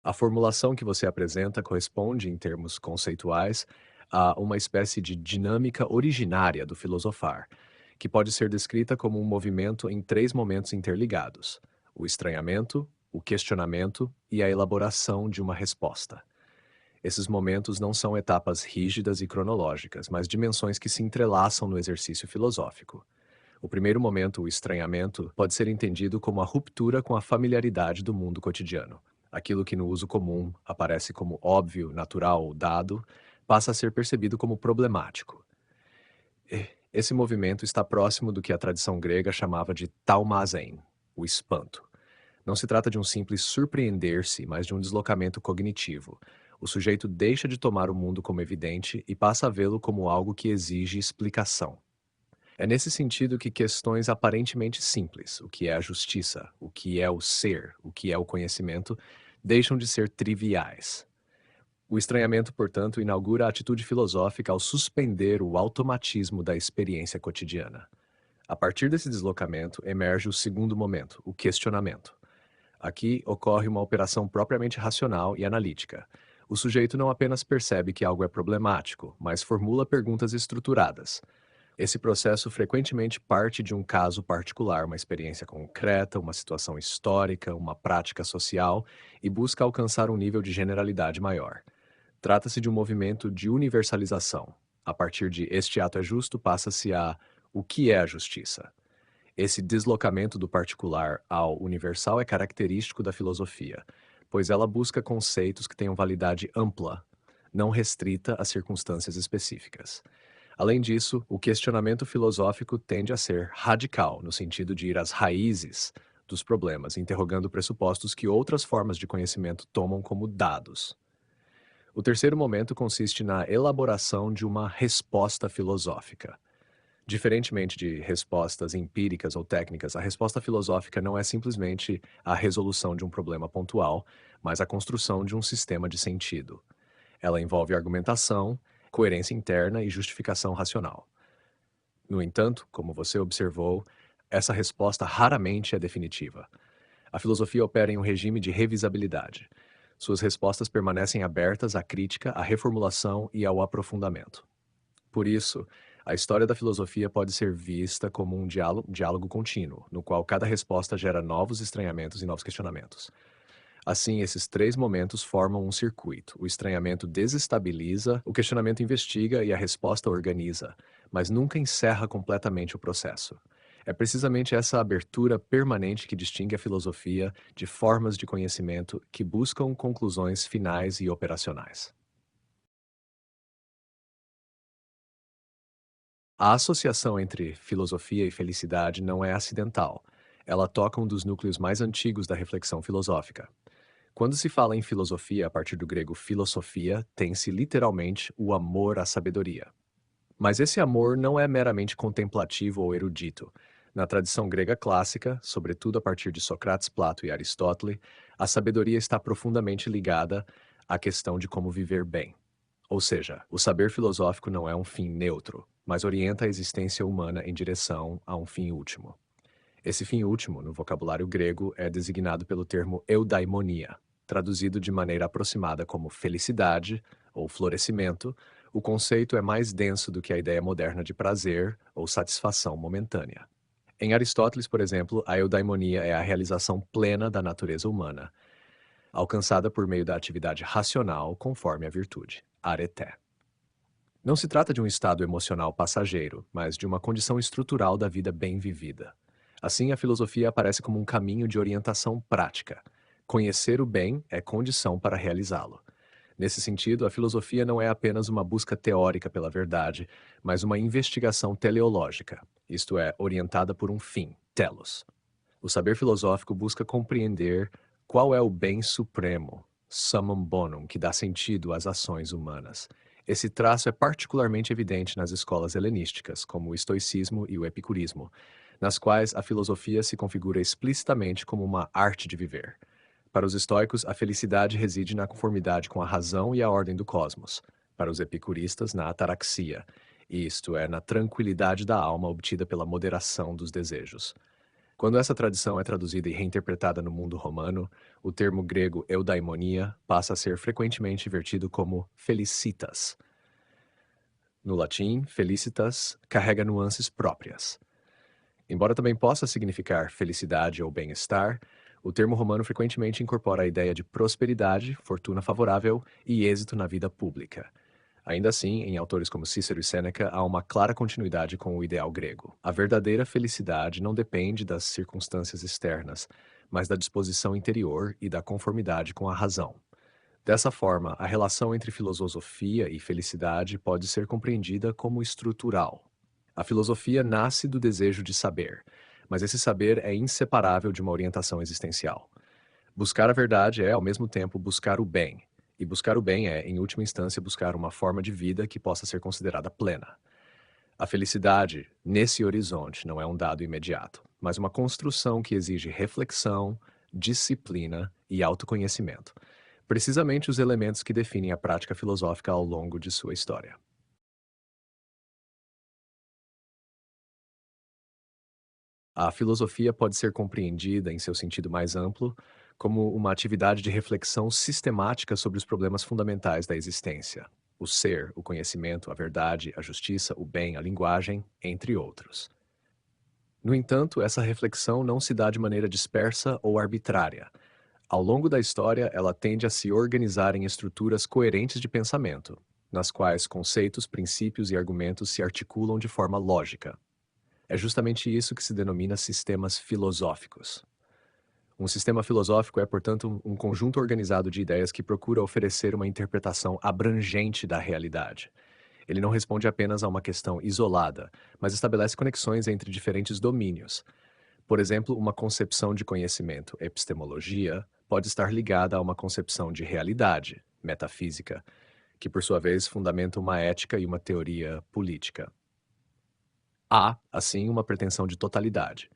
A formulação que você apresenta corresponde, em termos conceituais, a uma espécie de dinâmica originária do filosofar, que pode ser descrita como um movimento em três momentos interligados: o estranhamento, o questionamento e a elaboração de uma resposta. Esses momentos não são etapas rígidas e cronológicas, mas dimensões que se entrelaçam no exercício filosófico. O primeiro momento, o estranhamento, pode ser entendido como a ruptura com a familiaridade do mundo cotidiano. Aquilo que no uso comum aparece como óbvio, natural ou dado, passa a ser percebido como problemático. Esse movimento está próximo do que a tradição grega chamava de taumazein, o espanto. Não se trata de um simples surpreender-se, mas de um deslocamento cognitivo. O sujeito deixa de tomar o mundo como evidente e passa a vê-lo como algo que exige explicação. É nesse sentido que questões aparentemente simples, o que é a justiça, o que é o ser, o que é o conhecimento, deixam de ser triviais. O estranhamento, portanto, inaugura a atitude filosófica ao suspender o automatismo da experiência cotidiana. A partir desse deslocamento, emerge o segundo momento, o questionamento. Aqui ocorre uma operação propriamente racional e analítica. O sujeito não apenas percebe que algo é problemático, mas formula perguntas estruturadas. Esse processo frequentemente parte de um caso particular, uma experiência concreta, uma situação histórica, uma prática social, e busca alcançar um nível de generalidade maior. Trata-se de um movimento de universalização. A partir de este ato é justo, passa-se a o que é a justiça. Esse deslocamento do particular ao universal é característico da filosofia, pois ela busca conceitos que tenham validade ampla, não restrita a circunstâncias específicas. Além disso, o questionamento filosófico tende a ser radical, no sentido de ir às raízes dos problemas, interrogando pressupostos que outras formas de conhecimento tomam como dados. O terceiro momento consiste na elaboração de uma resposta filosófica. Diferentemente de respostas empíricas ou técnicas, a resposta filosófica não é simplesmente a resolução de um problema pontual, mas a construção de um sistema de sentido. Ela envolve argumentação, coerência interna e justificação racional. No entanto, como você observou, essa resposta raramente é definitiva. A filosofia opera em um regime de revisabilidade. Suas respostas permanecem abertas à crítica, à reformulação e ao aprofundamento. Por isso, a história da filosofia pode ser vista como um diálogo contínuo, no qual cada resposta gera novos estranhamentos e novos questionamentos. Assim, esses três momentos formam um circuito. O estranhamento desestabiliza, o questionamento investiga e a resposta organiza, mas nunca encerra completamente o processo. É precisamente essa abertura permanente que distingue a filosofia de formas de conhecimento que buscam conclusões finais e operacionais. A associação entre filosofia e felicidade não é acidental. Ela toca um dos núcleos mais antigos da reflexão filosófica. Quando se fala em filosofia a partir do grego filosofia, tem-se literalmente o amor à sabedoria. Mas esse amor não é meramente contemplativo ou erudito. Na tradição grega clássica, sobretudo a partir de Sócrates, Plato e Aristóteles, a sabedoria está profundamente ligada à questão de como viver bem. Ou seja, o saber filosófico não é um fim neutro, mas orienta a existência humana em direção a um fim último. Esse fim último, no vocabulário grego, é designado pelo termo eudaimonia, traduzido de maneira aproximada como felicidade ou florescimento. O conceito é mais denso do que a ideia moderna de prazer ou satisfação momentânea. Em Aristóteles, por exemplo, a eudaimonia é a realização plena da natureza humana, alcançada por meio da atividade racional conforme a virtude, areté. Não se trata de um estado emocional passageiro, mas de uma condição estrutural da vida bem vivida. Assim, a filosofia aparece como um caminho de orientação prática. Conhecer o bem é condição para realizá-lo. Nesse sentido, a filosofia não é apenas uma busca teórica pela verdade, mas uma investigação teleológica, isto é, orientada por um fim, telos. O saber filosófico busca compreender qual é o bem supremo, summum bonum, que dá sentido às ações humanas. Esse traço é particularmente evidente nas escolas helenísticas, como o estoicismo e o epicurismo, nas quais a filosofia se configura explicitamente como uma arte de viver. Para os estoicos, a felicidade reside na conformidade com a razão e a ordem do cosmos. Para os epicuristas, na ataraxia, isto é, na tranquilidade da alma obtida pela moderação dos desejos. Quando essa tradição é traduzida e reinterpretada no mundo romano, o termo grego eudaimonia passa a ser frequentemente vertido como felicitas. No latim, felicitas carrega nuances próprias. Embora também possa significar felicidade ou bem-estar, o termo romano frequentemente incorpora a ideia de prosperidade, fortuna favorável e êxito na vida pública. Ainda assim, em autores como Cícero e Sêneca, há uma clara continuidade com o ideal grego. A verdadeira felicidade não depende das circunstâncias externas, mas da disposição interior e da conformidade com a razão. Dessa forma, a relação entre filosofia e felicidade pode ser compreendida como estrutural. A filosofia nasce do desejo de saber, mas esse saber é inseparável de uma orientação existencial. Buscar a verdade é, ao mesmo tempo, buscar o bem, e buscar o bem é, em última instância, buscar uma forma de vida que possa ser considerada plena. A felicidade, nesse horizonte, não é um dado imediato, mas uma construção que exige reflexão, disciplina e autoconhecimento, precisamente os elementos que definem a prática filosófica ao longo de sua história. A filosofia pode ser compreendida, em seu sentido mais amplo, como uma atividade de reflexão sistemática sobre os problemas fundamentais da existência: o ser, o conhecimento, a verdade, a justiça, o bem, a linguagem, entre outros. No entanto, essa reflexão não se dá de maneira dispersa ou arbitrária. Ao longo da história, ela tende a se organizar em estruturas coerentes de pensamento, nas quais conceitos, princípios e argumentos se articulam de forma lógica. É justamente isso que se denomina sistemas filosóficos. Um sistema filosófico é, portanto, um conjunto organizado de ideias que procura oferecer uma interpretação abrangente da realidade. Ele não responde apenas a uma questão isolada, mas estabelece conexões entre diferentes domínios. Por exemplo, uma concepção de conhecimento, epistemologia, pode estar ligada a uma concepção de realidade, metafísica, que por sua vez fundamenta uma ética e uma teoria política. Há, assim, uma pretensão de totalidade.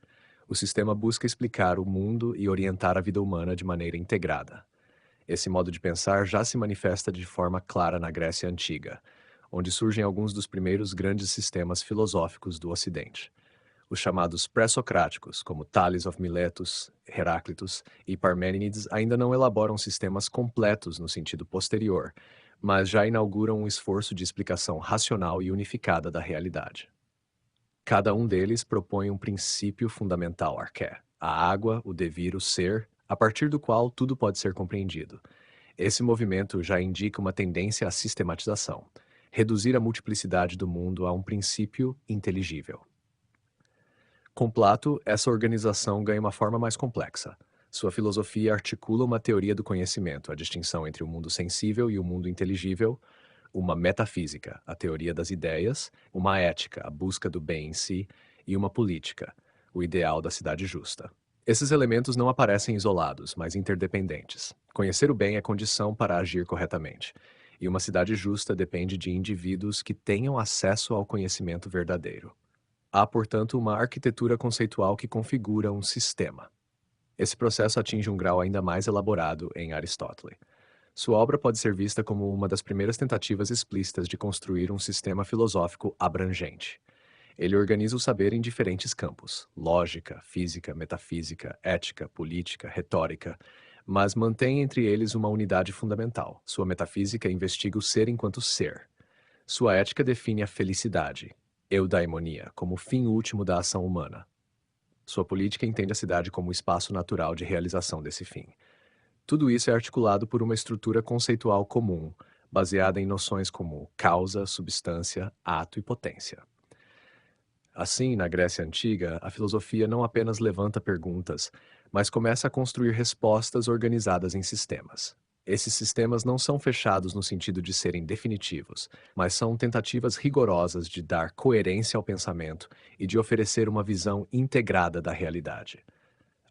O sistema busca explicar o mundo e orientar a vida humana de maneira integrada. Esse modo de pensar já se manifesta de forma clara na Grécia Antiga, onde surgem alguns dos primeiros grandes sistemas filosóficos do Ocidente. Os chamados pré-socráticos, como Tales of Miletus, Heráclitos e Parmênides, ainda não elaboram sistemas completos no sentido posterior, mas já inauguram um esforço de explicação racional e unificada da realidade. Cada um deles propõe um princípio fundamental arqué, a água, o devir, o ser, a partir do qual tudo pode ser compreendido. Esse movimento já indica uma tendência à sistematização, reduzir a multiplicidade do mundo a um princípio inteligível. Com Plato, essa organização ganha uma forma mais complexa. Sua filosofia articula uma teoria do conhecimento, a distinção entre o mundo sensível e o mundo inteligível, uma metafísica, a teoria das ideias, uma ética, a busca do bem em si, e uma política, o ideal da cidade justa. Esses elementos não aparecem isolados, mas interdependentes. Conhecer o bem é condição para agir corretamente, e uma cidade justa depende de indivíduos que tenham acesso ao conhecimento verdadeiro. Há, portanto, uma arquitetura conceitual que configura um sistema. Esse processo atinge um grau ainda mais elaborado em Aristóteles. Sua obra pode ser vista como uma das primeiras tentativas explícitas de construir um sistema filosófico abrangente. Ele organiza o saber em diferentes campos: lógica, física, metafísica, ética, política, retórica, mas mantém entre eles uma unidade fundamental. Sua metafísica investiga o ser enquanto ser. Sua ética define a felicidade, eudaimonia, como o fim último da ação humana. Sua política entende a cidade como o espaço natural de realização desse fim. Tudo isso é articulado por uma estrutura conceitual comum, baseada em noções como causa, substância, ato e potência. Assim, na Grécia Antiga, a filosofia não apenas levanta perguntas, mas começa a construir respostas organizadas em sistemas. Esses sistemas não são fechados no sentido de serem definitivos, mas são tentativas rigorosas de dar coerência ao pensamento e de oferecer uma visão integrada da realidade.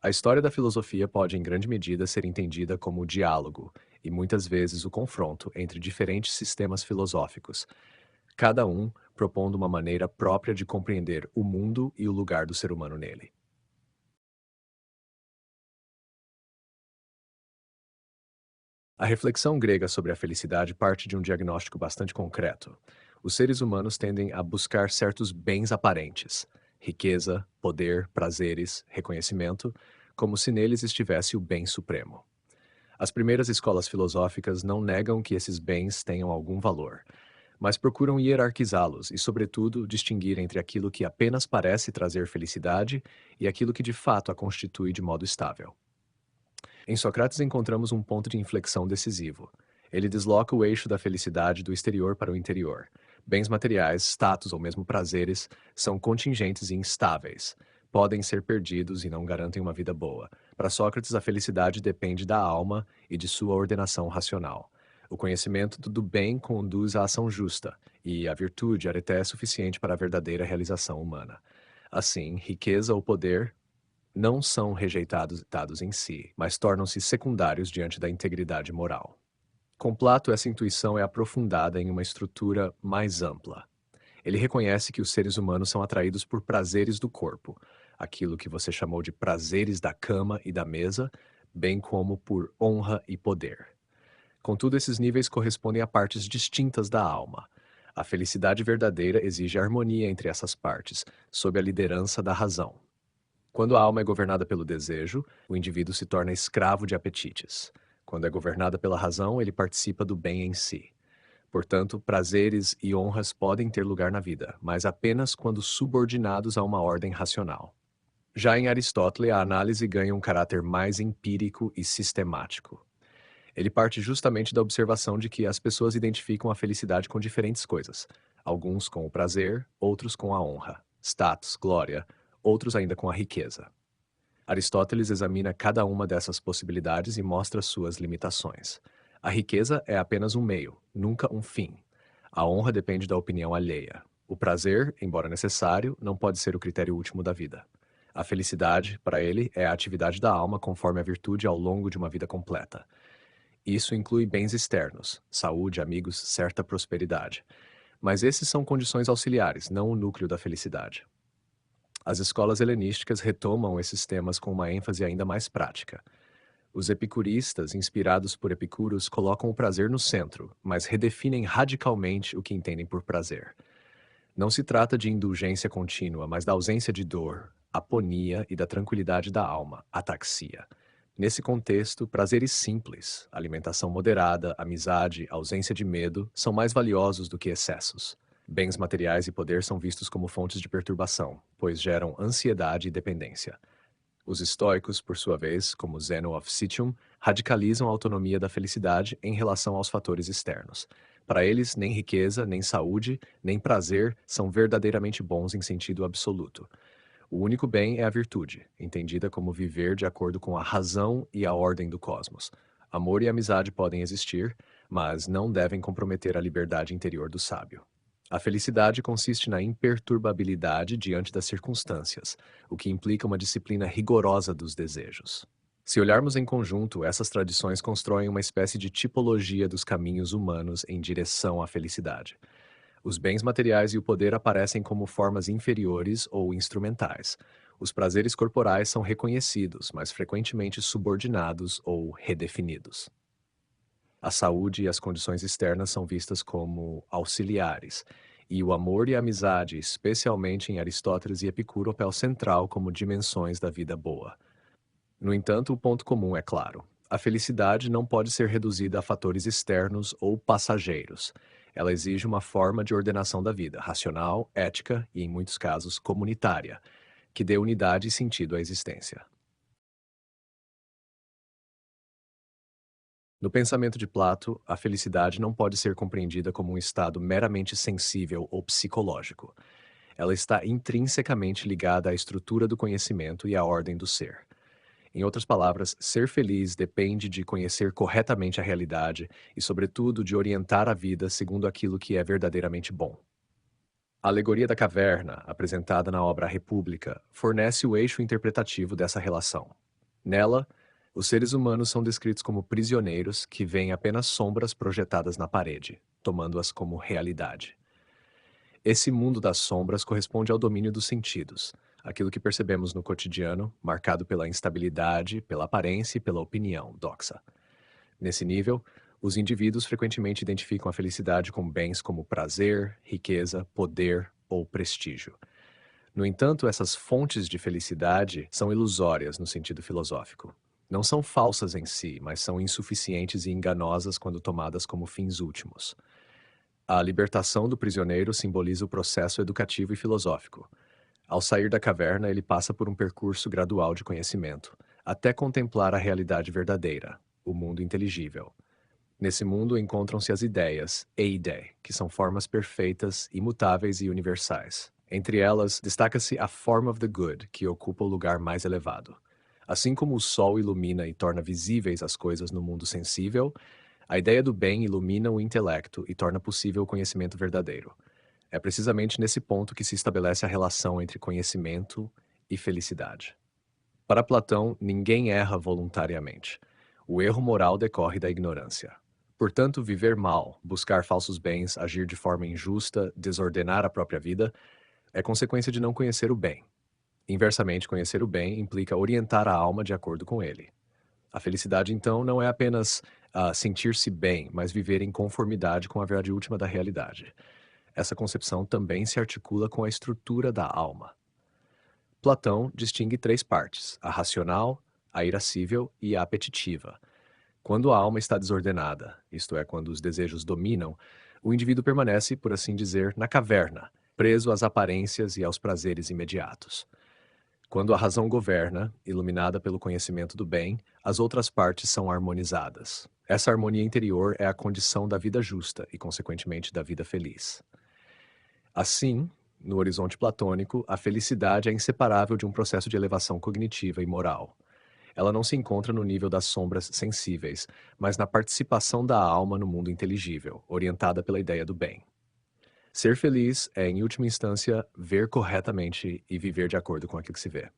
A história da filosofia pode, em grande medida, ser entendida como o diálogo e, muitas vezes, o confronto entre diferentes sistemas filosóficos, cada um propondo uma maneira própria de compreender o mundo e o lugar do ser humano nele. A reflexão grega sobre a felicidade parte de um diagnóstico bastante concreto. Os seres humanos tendem a buscar certos bens aparentes. riqueza, poder, prazeres, reconhecimento, como se neles estivesse o bem supremo. As primeiras escolas filosóficas não negam que esses bens tenham algum valor, mas procuram hierarquizá-los e, sobretudo, distinguir entre aquilo que apenas parece trazer felicidade e aquilo que de fato a constitui de modo estável. Em Sócrates encontramos um ponto de inflexão decisivo. Ele desloca o eixo da felicidade do exterior para o interior. Bens materiais, status ou mesmo prazeres são contingentes e instáveis. Podem ser perdidos e não garantem uma vida boa. Para Sócrates, a felicidade depende da alma e de sua ordenação racional. O conhecimento do bem conduz à ação justa, e a virtude até é suficiente para a verdadeira realização humana. Assim, riqueza ou poder não são rejeitados dados em si, mas tornam-se secundários diante da integridade moral. Com Plato, essa intuição é aprofundada em uma estrutura mais ampla. Ele reconhece que os seres humanos são atraídos por prazeres do corpo, aquilo que você chamou de prazeres da cama e da mesa, bem como por honra e poder. Contudo, esses níveis correspondem a partes distintas da alma. A felicidade verdadeira exige harmonia entre essas partes, sob a liderança da razão. Quando a alma é governada pelo desejo, o indivíduo se torna escravo de apetites. Quando é governada pela razão, ele participa do bem em si. Portanto, prazeres e honras podem ter lugar na vida, mas apenas quando subordinados a uma ordem racional. Já em Aristóteles, a análise ganha um caráter mais empírico e sistemático. Ele parte justamente da observação de que as pessoas identificam a felicidade com diferentes coisas, alguns com o prazer, outros com a honra, status, glória, outros ainda com a riqueza. Aristóteles examina cada uma dessas possibilidades e mostra suas limitações. A riqueza é apenas um meio, nunca um fim. A honra depende da opinião alheia. O prazer, embora necessário, não pode ser o critério último da vida. A felicidade, para ele, é a atividade da alma conforme a virtude ao longo de uma vida completa. Isso inclui bens externos, saúde, amigos, certa prosperidade. Mas esses são condições auxiliares, não o núcleo da felicidade. As escolas helenísticas retomam esses temas com uma ênfase ainda mais prática. Os epicuristas, inspirados por Epicuros, colocam o prazer no centro, mas redefinem radicalmente o que entendem por prazer. Não se trata de indulgência contínua, mas da ausência de dor, aponia e da tranquilidade da alma, ataxia. Nesse contexto, prazeres simples, alimentação moderada, amizade, ausência de medo, são mais valiosos do que excessos. Bens materiais e poder são vistos como fontes de perturbação, pois geram ansiedade e dependência. Os estoicos, por sua vez, como Zeno of Citium, radicalizam a autonomia da felicidade em relação aos fatores externos. Para eles, nem riqueza, nem saúde, nem prazer são verdadeiramente bons em sentido absoluto. O único bem é a virtude, entendida como viver de acordo com a razão e a ordem do cosmos. Amor e amizade podem existir, mas não devem comprometer a liberdade interior do sábio. A felicidade consiste na imperturbabilidade diante das circunstâncias, o que implica uma disciplina rigorosa dos desejos. Se olharmos em conjunto, essas tradições constroem uma espécie de tipologia dos caminhos humanos em direção à felicidade. Os bens materiais e o poder aparecem como formas inferiores ou instrumentais. Os prazeres corporais são reconhecidos, mas frequentemente subordinados ou redefinidos. A saúde e as condições externas são vistas como auxiliares, e o amor e a amizade, especialmente em Aristóteles e Epicuro, papel central como dimensões da vida boa. No entanto, o ponto comum é claro. A felicidade não pode ser reduzida a fatores externos ou passageiros. Ela exige uma forma de ordenação da vida, racional, ética e, em muitos casos, comunitária, que dê unidade e sentido à existência. No pensamento de Plato, a felicidade não pode ser compreendida como um estado meramente sensível ou psicológico. Ela está intrinsecamente ligada à estrutura do conhecimento e à ordem do ser. Em outras palavras, ser feliz depende de conhecer corretamente a realidade e, sobretudo, de orientar a vida segundo aquilo que é verdadeiramente bom. A alegoria da caverna, apresentada na obra A República, fornece o eixo interpretativo dessa relação. Nela, os seres humanos são descritos como prisioneiros que veem apenas sombras projetadas na parede, tomando-as como realidade. Esse mundo das sombras corresponde ao domínio dos sentidos, aquilo que percebemos no cotidiano, marcado pela instabilidade, pela aparência e pela opinião, doxa. Nesse nível, os indivíduos frequentemente identificam a felicidade com bens como prazer, riqueza, poder ou prestígio. No entanto, essas fontes de felicidade são ilusórias no sentido filosófico. Não são falsas em si, mas são insuficientes e enganosas quando tomadas como fins últimos. A libertação do prisioneiro simboliza o processo educativo e filosófico. Ao sair da caverna, ele passa por um percurso gradual de conhecimento, até contemplar a realidade verdadeira, o mundo inteligível. Nesse mundo encontram-se as ideias, eidé, que são formas perfeitas, imutáveis e universais. Entre elas, destaca-se a Form of the Good, que ocupa o lugar mais elevado. Assim como o sol ilumina e torna visíveis as coisas no mundo sensível, a ideia do bem ilumina o intelecto e torna possível o conhecimento verdadeiro. É precisamente nesse ponto que se estabelece a relação entre conhecimento e felicidade. Para Platão, ninguém erra voluntariamente. O erro moral decorre da ignorância. Portanto, viver mal, buscar falsos bens, agir de forma injusta, desordenar a própria vida, é consequência de não conhecer o bem. Inversamente, conhecer o bem implica orientar a alma de acordo com ele. A felicidade, então, não é apenas sentir-se bem, mas viver em conformidade com a verdade última da realidade. Essa concepção também se articula com a estrutura da alma. Platão distingue três partes: a racional, a irascível e a apetitiva. Quando a alma está desordenada, isto é, quando os desejos dominam, o indivíduo permanece, por assim dizer, na caverna, preso às aparências e aos prazeres imediatos. Quando a razão governa, iluminada pelo conhecimento do bem, as outras partes são harmonizadas. Essa harmonia interior é a condição da vida justa e, consequentemente, da vida feliz. Assim, no horizonte platônico, a felicidade é inseparável de um processo de elevação cognitiva e moral. Ela não se encontra no nível das sombras sensíveis, mas na participação da alma no mundo inteligível, orientada pela ideia do bem. Ser feliz é, em última instância, ver corretamente e viver de acordo com aquilo que se vê.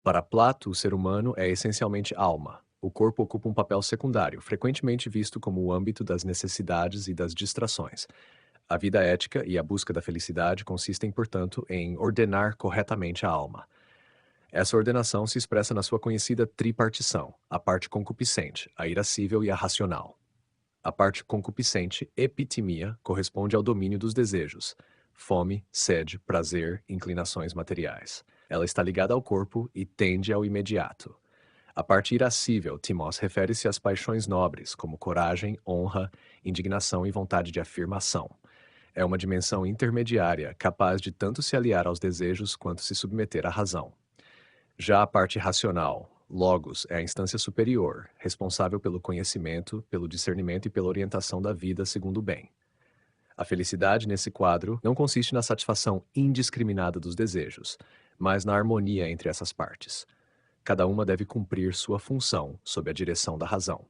Para Plato, o ser humano é essencialmente alma. O corpo ocupa um papel secundário, frequentemente visto como o âmbito das necessidades e das distrações. A vida ética e a busca da felicidade consistem, portanto, em ordenar corretamente a alma. Essa ordenação se expressa na sua conhecida tripartição, a parte concupiscente, a irascível e a racional. A parte concupiscente, epitimia, corresponde ao domínio dos desejos, fome, sede, prazer, inclinações materiais. Ela está ligada ao corpo e tende ao imediato. A parte irascível, timós, refere-se às paixões nobres, como coragem, honra, indignação e vontade de afirmação. É uma dimensão intermediária, capaz de tanto se aliar aos desejos quanto se submeter à razão. Já a parte racional, logos, é a instância superior, responsável pelo conhecimento, pelo discernimento e pela orientação da vida segundo o bem. A felicidade, nesse quadro, não consiste na satisfação indiscriminada dos desejos, mas na harmonia entre essas partes. Cada uma deve cumprir sua função sob a direção da razão.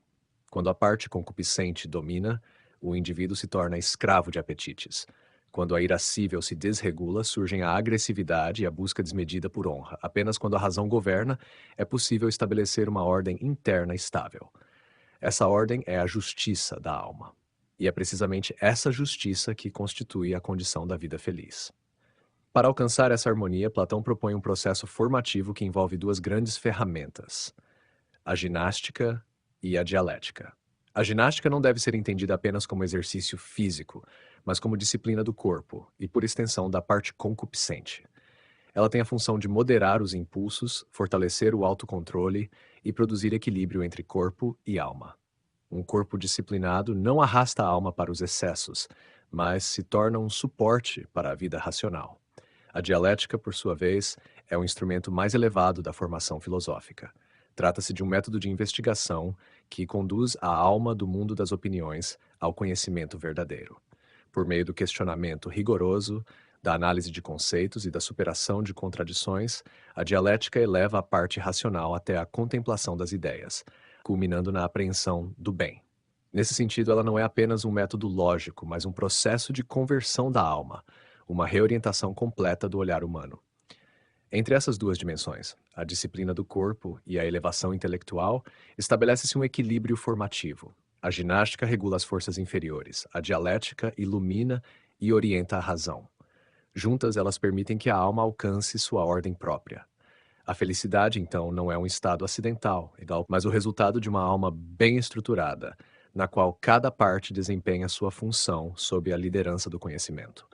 Quando a parte concupiscente domina, o indivíduo se torna escravo de apetites. Quando a irascível se desregula, surgem a agressividade e a busca desmedida por honra. Apenas quando a razão governa, é possível estabelecer uma ordem interna estável. Essa ordem é a justiça da alma. E é precisamente essa justiça que constitui a condição da vida feliz. Para alcançar essa harmonia, Platão propõe um processo formativo que envolve duas grandes ferramentas: a ginástica e a dialética. A ginástica não deve ser entendida apenas como exercício físico, mas como disciplina do corpo e, por extensão, da parte concupiscente. Ela tem a função de moderar os impulsos, fortalecer o autocontrole e produzir equilíbrio entre corpo e alma. Um corpo disciplinado não arrasta a alma para os excessos, mas se torna um suporte para a vida racional. A dialética, por sua vez, é o instrumento mais elevado da formação filosófica. Trata-se de um método de investigação que conduz a alma do mundo das opiniões ao conhecimento verdadeiro. Por meio do questionamento rigoroso, da análise de conceitos e da superação de contradições, a dialética eleva a parte racional até a contemplação das ideias, culminando na apreensão do bem. Nesse sentido, ela não é apenas um método lógico, mas um processo de conversão da alma, uma reorientação completa do olhar humano. Entre essas duas dimensões, a disciplina do corpo e a elevação intelectual, estabelece-se um equilíbrio formativo. A ginástica regula as forças inferiores, a dialética ilumina e orienta a razão. Juntas, elas permitem que a alma alcance sua ordem própria. A felicidade, então, não é um estado acidental, mas o resultado de uma alma bem estruturada, na qual cada parte desempenha sua função sob a liderança do conhecimento.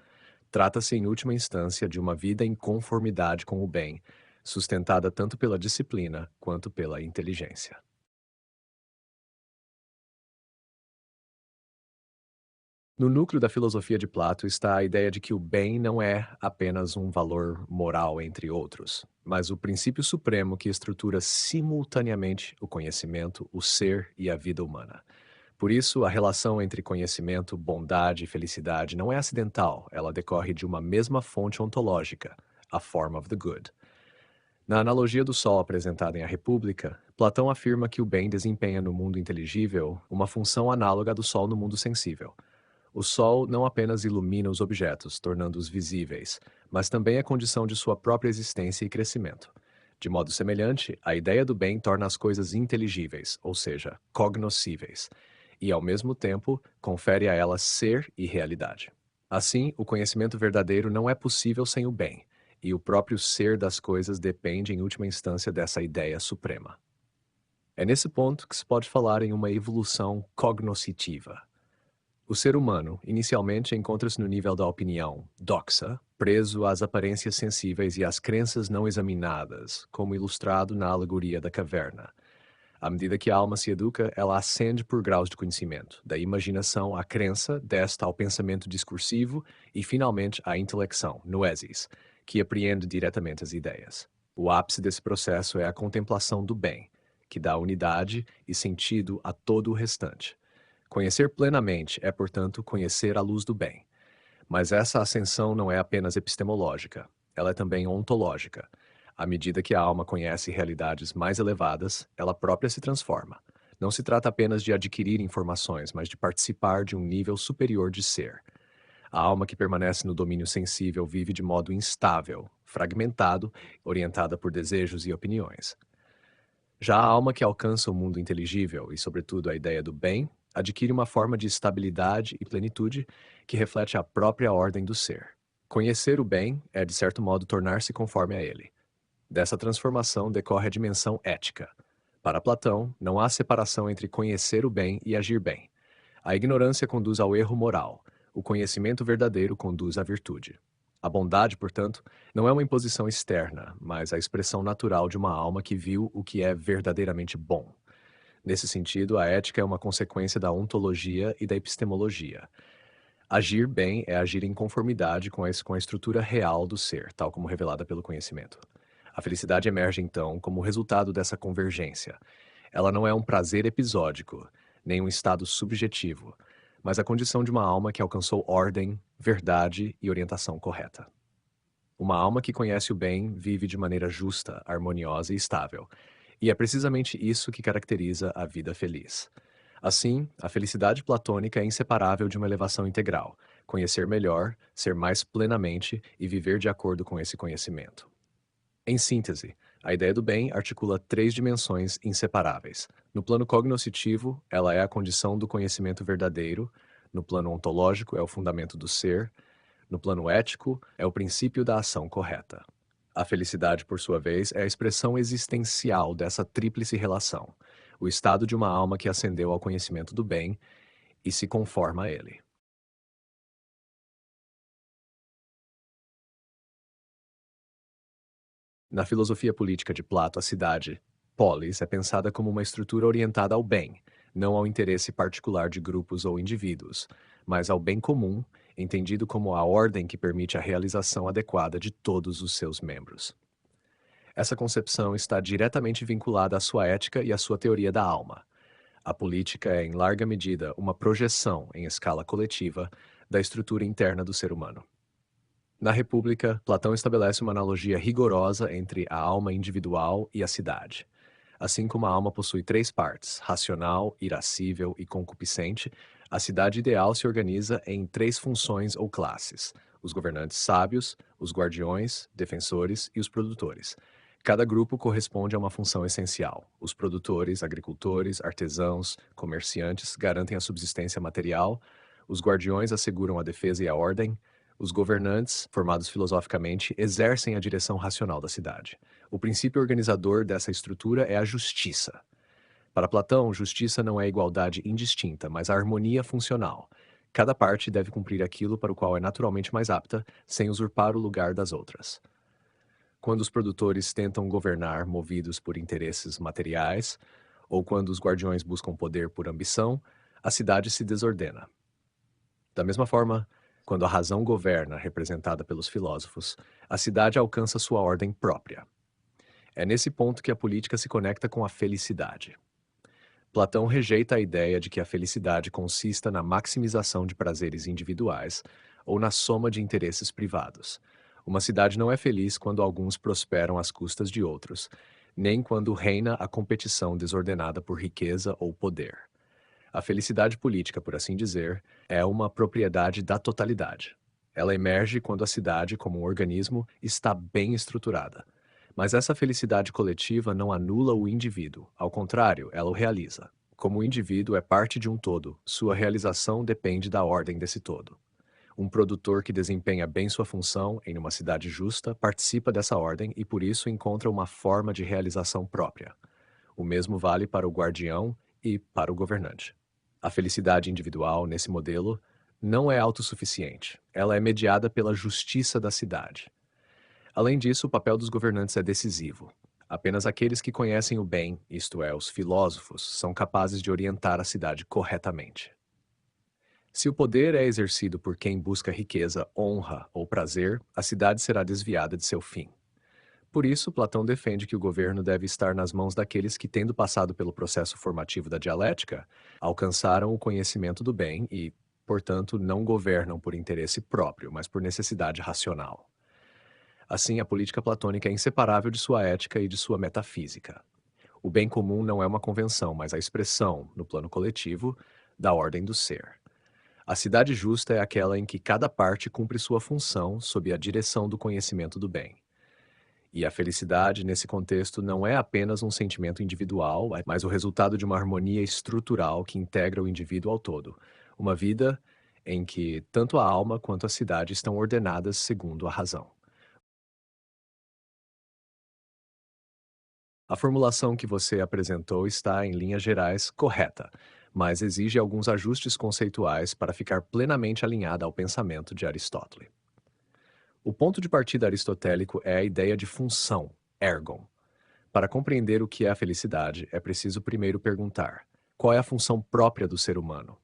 Trata-se, em última instância, de uma vida em conformidade com o bem, sustentada tanto pela disciplina quanto pela inteligência. No núcleo da filosofia de Plato está a ideia de que o bem não é apenas um valor moral entre outros, mas o princípio supremo que estrutura simultaneamente o conhecimento, o ser e a vida humana. Por isso, a relação entre conhecimento, bondade e felicidade não é acidental, ela decorre de uma mesma fonte ontológica, a form of the good. Na analogia do Sol apresentada em A República, Platão afirma que o bem desempenha no mundo inteligível uma função análoga à do Sol no mundo sensível. O Sol não apenas ilumina os objetos, tornando-os visíveis, mas também é condição de sua própria existência e crescimento. De modo semelhante, a ideia do bem torna as coisas inteligíveis, ou seja, cognoscíveis, e, ao mesmo tempo, confere a elas ser e realidade. Assim, o conhecimento verdadeiro não é possível sem o bem, e o próprio ser das coisas depende, em última instância, dessa ideia suprema. É nesse ponto que se pode falar em uma evolução cognoscitiva. O ser humano, inicialmente, encontra-se no nível da opinião, doxa, preso às aparências sensíveis e às crenças não examinadas, como ilustrado na alegoria da caverna. À medida que a alma se educa, ela ascende por graus de conhecimento, da imaginação à crença, desta ao pensamento discursivo e, finalmente, à intelecção, noesis, que apreende diretamente as ideias. O ápice desse processo é a contemplação do bem, que dá unidade e sentido a todo o restante. Conhecer plenamente é, portanto, conhecer a luz do bem. Mas essa ascensão não é apenas epistemológica, ela é também ontológica. À medida que a alma conhece realidades mais elevadas, ela própria se transforma. Não se trata apenas de adquirir informações, mas de participar de um nível superior de ser. A alma que permanece no domínio sensível vive de modo instável, fragmentado, orientada por desejos e opiniões. Já a alma que alcança o mundo inteligível e, sobretudo, a ideia do bem, adquire uma forma de estabilidade e plenitude que reflete a própria ordem do ser. Conhecer o bem é, de certo modo, tornar-se conforme a ele. Dessa transformação decorre a dimensão ética. Para Platão, não há separação entre conhecer o bem e agir bem. A ignorância conduz ao erro moral, o conhecimento verdadeiro conduz à virtude. A bondade, portanto, não é uma imposição externa, mas a expressão natural de uma alma que viu o que é verdadeiramente bom. Nesse sentido, a ética é uma consequência da ontologia e da epistemologia. Agir bem é agir em conformidade com a estrutura real do ser, tal como revelada pelo conhecimento. A felicidade emerge, então, como resultado dessa convergência. Ela não é um prazer episódico, nem um estado subjetivo, mas a condição de uma alma que alcançou ordem, verdade e orientação correta. Uma alma que conhece o bem vive de maneira justa, harmoniosa e estável, e é precisamente isso que caracteriza a vida feliz. Assim, a felicidade platônica é inseparável de uma elevação integral, conhecer melhor, ser mais plenamente e viver de acordo com esse conhecimento. Em síntese, a ideia do bem articula três dimensões inseparáveis. No plano cognoscitivo, ela é a condição do conhecimento verdadeiro, no plano ontológico, é o fundamento do ser, no plano ético, é o princípio da ação correta. A felicidade, por sua vez, é a expressão existencial dessa tríplice relação, o estado de uma alma que ascendeu ao conhecimento do bem e se conforma a ele. Na filosofia política de Plato, a cidade, polis, é pensada como uma estrutura orientada ao bem, não ao interesse particular de grupos ou indivíduos, mas ao bem comum, entendido como a ordem que permite a realização adequada de todos os seus membros. Essa concepção está diretamente vinculada à sua ética e à sua teoria da alma. A política é, em larga medida, uma projeção, em escala coletiva, da estrutura interna do ser humano. Na República, Platão estabelece uma analogia rigorosa entre a alma individual e a cidade. Assim como a alma possui três partes, racional, irascível e concupiscente, a cidade ideal se organiza em três funções ou classes: os governantes sábios, os guardiões, defensores e os produtores. Cada grupo corresponde a uma função essencial. Os produtores, agricultores, artesãos, comerciantes garantem a subsistência material, os guardiões asseguram a defesa e a ordem, os governantes, formados filosoficamente, exercem a direção racional da cidade. O princípio organizador dessa estrutura é a justiça. Para Platão, justiça não é igualdade indistinta, mas harmonia funcional. Cada parte deve cumprir aquilo para o qual é naturalmente mais apta, sem usurpar o lugar das outras. Quando os produtores tentam governar movidos por interesses materiais, ou quando os guardiões buscam poder por ambição, a cidade se desordena. Da mesma forma, quando a razão governa, representada pelos filósofos, a cidade alcança sua ordem própria. É nesse ponto que a política se conecta com a felicidade. Platão rejeita a ideia de que a felicidade consista na maximização de prazeres individuais ou na soma de interesses privados. Uma cidade não é feliz quando alguns prosperam às custas de outros, nem quando reina a competição desordenada por riqueza ou poder. A felicidade política, por assim dizer, é uma propriedade da totalidade. Ela emerge quando a cidade, como um organismo, está bem estruturada. Mas essa felicidade coletiva não anula o indivíduo, ao contrário, ela o realiza. Como o indivíduo é parte de um todo, sua realização depende da ordem desse todo. Um produtor que desempenha bem sua função em uma cidade justa participa dessa ordem e por isso encontra uma forma de realização própria. O mesmo vale para o guardião e para o governante. A felicidade individual, nesse modelo, não é autossuficiente. Ela é mediada pela justiça da cidade. Além disso, o papel dos governantes é decisivo. Apenas aqueles que conhecem o bem, isto é, os filósofos, são capazes de orientar a cidade corretamente. Se o poder é exercido por quem busca riqueza, honra ou prazer, a cidade será desviada de seu fim. Por isso, Platão defende que o governo deve estar nas mãos daqueles que, tendo passado pelo processo formativo da dialética, alcançaram o conhecimento do bem e, portanto, não governam por interesse próprio, mas por necessidade racional. Assim, a política platônica é inseparável de sua ética e de sua metafísica. O bem comum não é uma convenção, mas a expressão, no plano coletivo, da ordem do ser. A cidade justa é aquela em que cada parte cumpre sua função sob a direção do conhecimento do bem. E a felicidade, nesse contexto, não é apenas um sentimento individual, mas o resultado de uma harmonia estrutural que integra o indivíduo ao todo. Uma vida em que tanto a alma quanto a cidade estão ordenadas segundo a razão. A formulação que você apresentou está, em linhas gerais, correta, mas exige alguns ajustes conceituais para ficar plenamente alinhada ao pensamento de Aristóteles. O ponto de partida aristotélico é a ideia de função, ergon. Para compreender o que é a felicidade, é preciso primeiro perguntar: qual é a função própria do ser humano?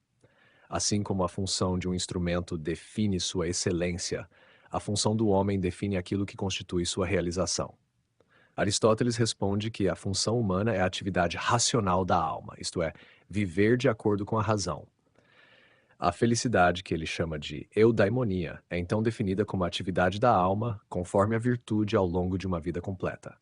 Assim como a função de um instrumento define sua excelência, a função do homem define aquilo que constitui sua realização. Aristóteles responde que a função humana é a atividade racional da alma, isto é, viver de acordo com a razão. A felicidade, que ele chama de eudaimonia, é então definida como a atividade da alma conforme a virtude ao longo de uma vida completa.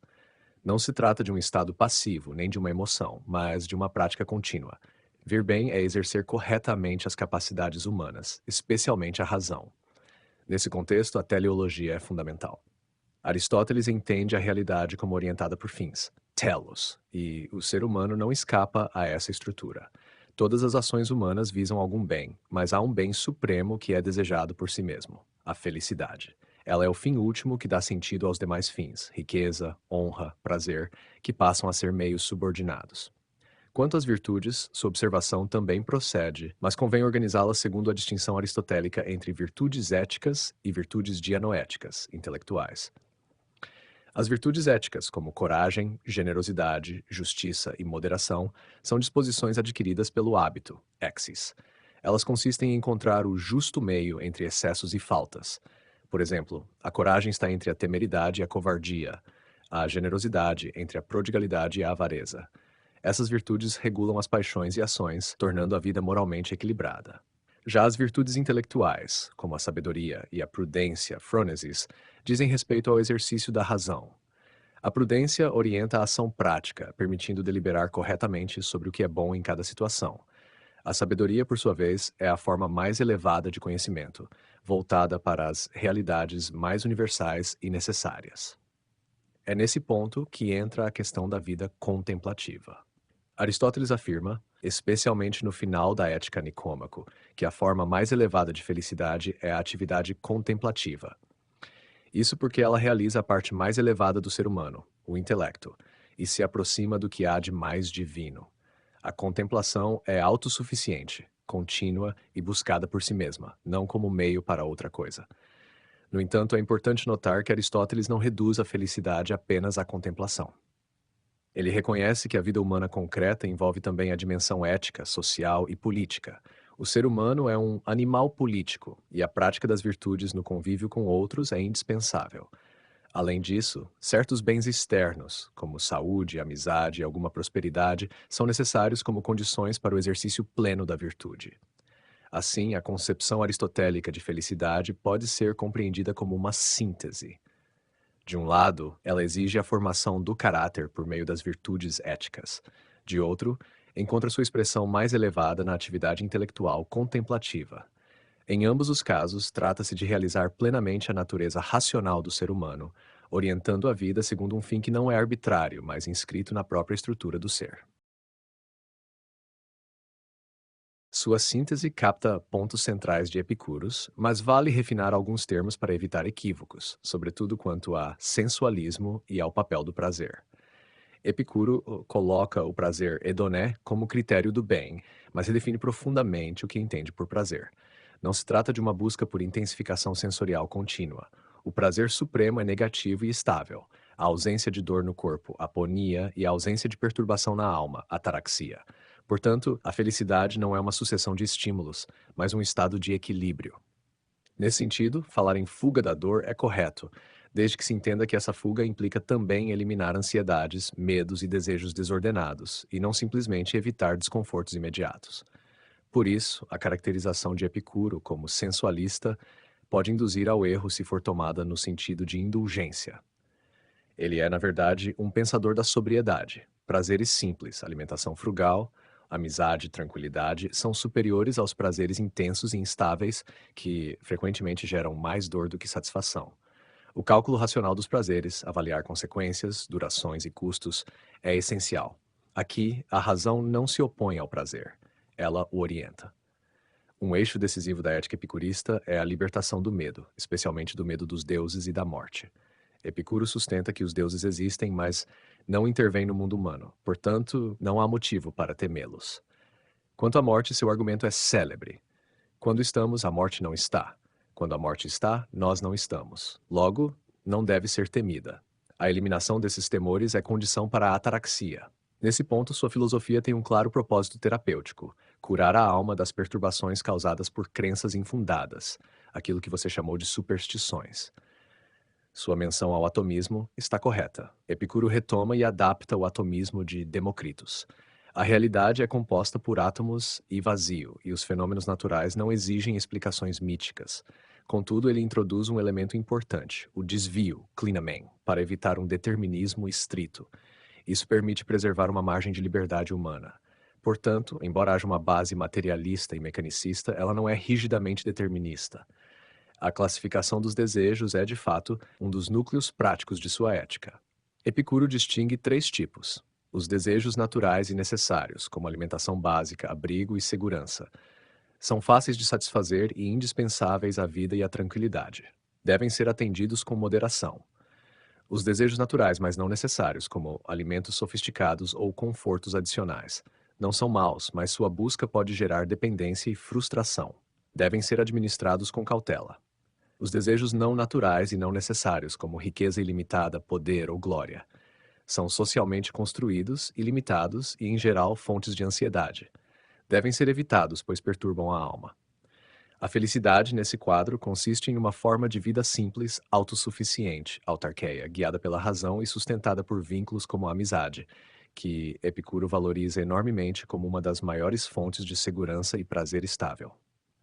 Não se trata de um estado passivo, nem de uma emoção, mas de uma prática contínua. Vir bem é exercer corretamente as capacidades humanas, especialmente a razão. Nesse contexto, a teleologia é fundamental. Aristóteles entende a realidade como orientada por fins, telos, e o ser humano não escapa a essa estrutura. Todas as ações humanas visam algum bem, mas há um bem supremo que é desejado por si mesmo, a felicidade. Ela é o fim último que dá sentido aos demais fins, riqueza, honra, prazer, que passam a ser meios subordinados. Quanto às virtudes, sua observação também procede, mas convém organizá-las segundo a distinção aristotélica entre virtudes éticas e virtudes dianoéticas, intelectuais. As virtudes éticas, como coragem, generosidade, justiça e moderação, são disposições adquiridas pelo hábito, exis. Elas consistem em encontrar o justo meio entre excessos e faltas. Por exemplo, a coragem está entre a temeridade e a covardia, a generosidade entre a prodigalidade e a avareza. Essas virtudes regulam as paixões e ações, tornando a vida moralmente equilibrada. Já as virtudes intelectuais, como a sabedoria e a prudência, phronesis, dizem respeito ao exercício da razão. A prudência orienta a ação prática, permitindo deliberar corretamente sobre o que é bom em cada situação. A sabedoria, por sua vez, é a forma mais elevada de conhecimento, voltada para as realidades mais universais e necessárias. É nesse ponto que entra a questão da vida contemplativa. Aristóteles afirma, especialmente no final da Ética Nicômaco, que a forma mais elevada de felicidade é a atividade contemplativa. Isso porque ela realiza a parte mais elevada do ser humano, o intelecto, e se aproxima do que há de mais divino. A contemplação é autossuficiente, contínua e buscada por si mesma, não como meio para outra coisa. No entanto, é importante notar que Aristóteles não reduz a felicidade apenas à contemplação. Ele reconhece que a vida humana concreta envolve também a dimensão ética, social e política. O ser humano é um animal político e a prática das virtudes no convívio com outros é indispensável. Além disso, certos bens externos, como saúde, amizade e alguma prosperidade, são necessários como condições para o exercício pleno da virtude. Assim, a concepção aristotélica de felicidade pode ser compreendida como uma síntese. De um lado, ela exige a formação do caráter por meio das virtudes éticas. De outro, encontra sua expressão mais elevada na atividade intelectual contemplativa. Em ambos os casos, trata-se de realizar plenamente a natureza racional do ser humano, orientando a vida segundo um fim que não é arbitrário, mas inscrito na própria estrutura do ser. Sua síntese capta pontos centrais de Epicuros, mas vale refinar alguns termos para evitar equívocos, sobretudo quanto a sensualismo e ao papel do prazer. Epicuro coloca o prazer hedoné como critério do bem, mas redefine profundamente o que entende por prazer. Não se trata de uma busca por intensificação sensorial contínua. O prazer supremo é negativo e estável. A ausência de dor no corpo, aponia, e a ausência de perturbação na alma, ataraxia. Portanto, a felicidade não é uma sucessão de estímulos, mas um estado de equilíbrio. Nesse sentido, falar em fuga da dor é correto, desde que se entenda que essa fuga implica também eliminar ansiedades, medos e desejos desordenados, e não simplesmente evitar desconfortos imediatos. Por isso, a caracterização de Epicuro como sensualista pode induzir ao erro se for tomada no sentido de indulgência. Ele é, na verdade, um pensador da sobriedade. Prazeres simples, alimentação frugal, amizade e tranquilidade são superiores aos prazeres intensos e instáveis que frequentemente geram mais dor do que satisfação. O cálculo racional dos prazeres, avaliar consequências, durações e custos, é essencial. Aqui, a razão não se opõe ao prazer, ela o orienta. Um eixo decisivo da ética epicurista é a libertação do medo, especialmente do medo dos deuses e da morte. Epicuro sustenta que os deuses existem, mas não intervêm no mundo humano, portanto, não há motivo para temê-los. Quanto à morte, seu argumento é célebre. Quando estamos, a morte não está. Quando a morte está, nós não estamos. Logo, não deve ser temida. A eliminação desses temores é condição para a ataraxia. Nesse ponto, sua filosofia tem um claro propósito terapêutico: curar a alma das perturbações causadas por crenças infundadas, aquilo que você chamou de superstições. Sua menção ao atomismo está correta. Epicuro retoma e adapta o atomismo de Demócritos. A realidade é composta por átomos e vazio, e os fenômenos naturais não exigem explicações míticas. Contudo, ele introduz um elemento importante, o desvio, clinamen, para evitar um determinismo estrito. Isso permite preservar uma margem de liberdade humana. Portanto, embora haja uma base materialista e mecanicista, ela não é rigidamente determinista. A classificação dos desejos é, de fato, um dos núcleos práticos de sua ética. Epicuro distingue três tipos: os desejos naturais e necessários, como alimentação básica, abrigo e segurança. São fáceis de satisfazer e indispensáveis à vida e à tranquilidade. Devem ser atendidos com moderação. Os desejos naturais, mas não necessários, como alimentos sofisticados ou confortos adicionais, não são maus, mas sua busca pode gerar dependência e frustração. Devem ser administrados com cautela. Os desejos não naturais e não necessários, como riqueza ilimitada, poder ou glória, são socialmente construídos, ilimitados e, em geral, fontes de ansiedade. Devem ser evitados, pois perturbam a alma. A felicidade, nesse quadro, consiste em uma forma de vida simples, autossuficiente, autarqueia, guiada pela razão e sustentada por vínculos como a amizade, que Epicuro valoriza enormemente como uma das maiores fontes de segurança e prazer estável.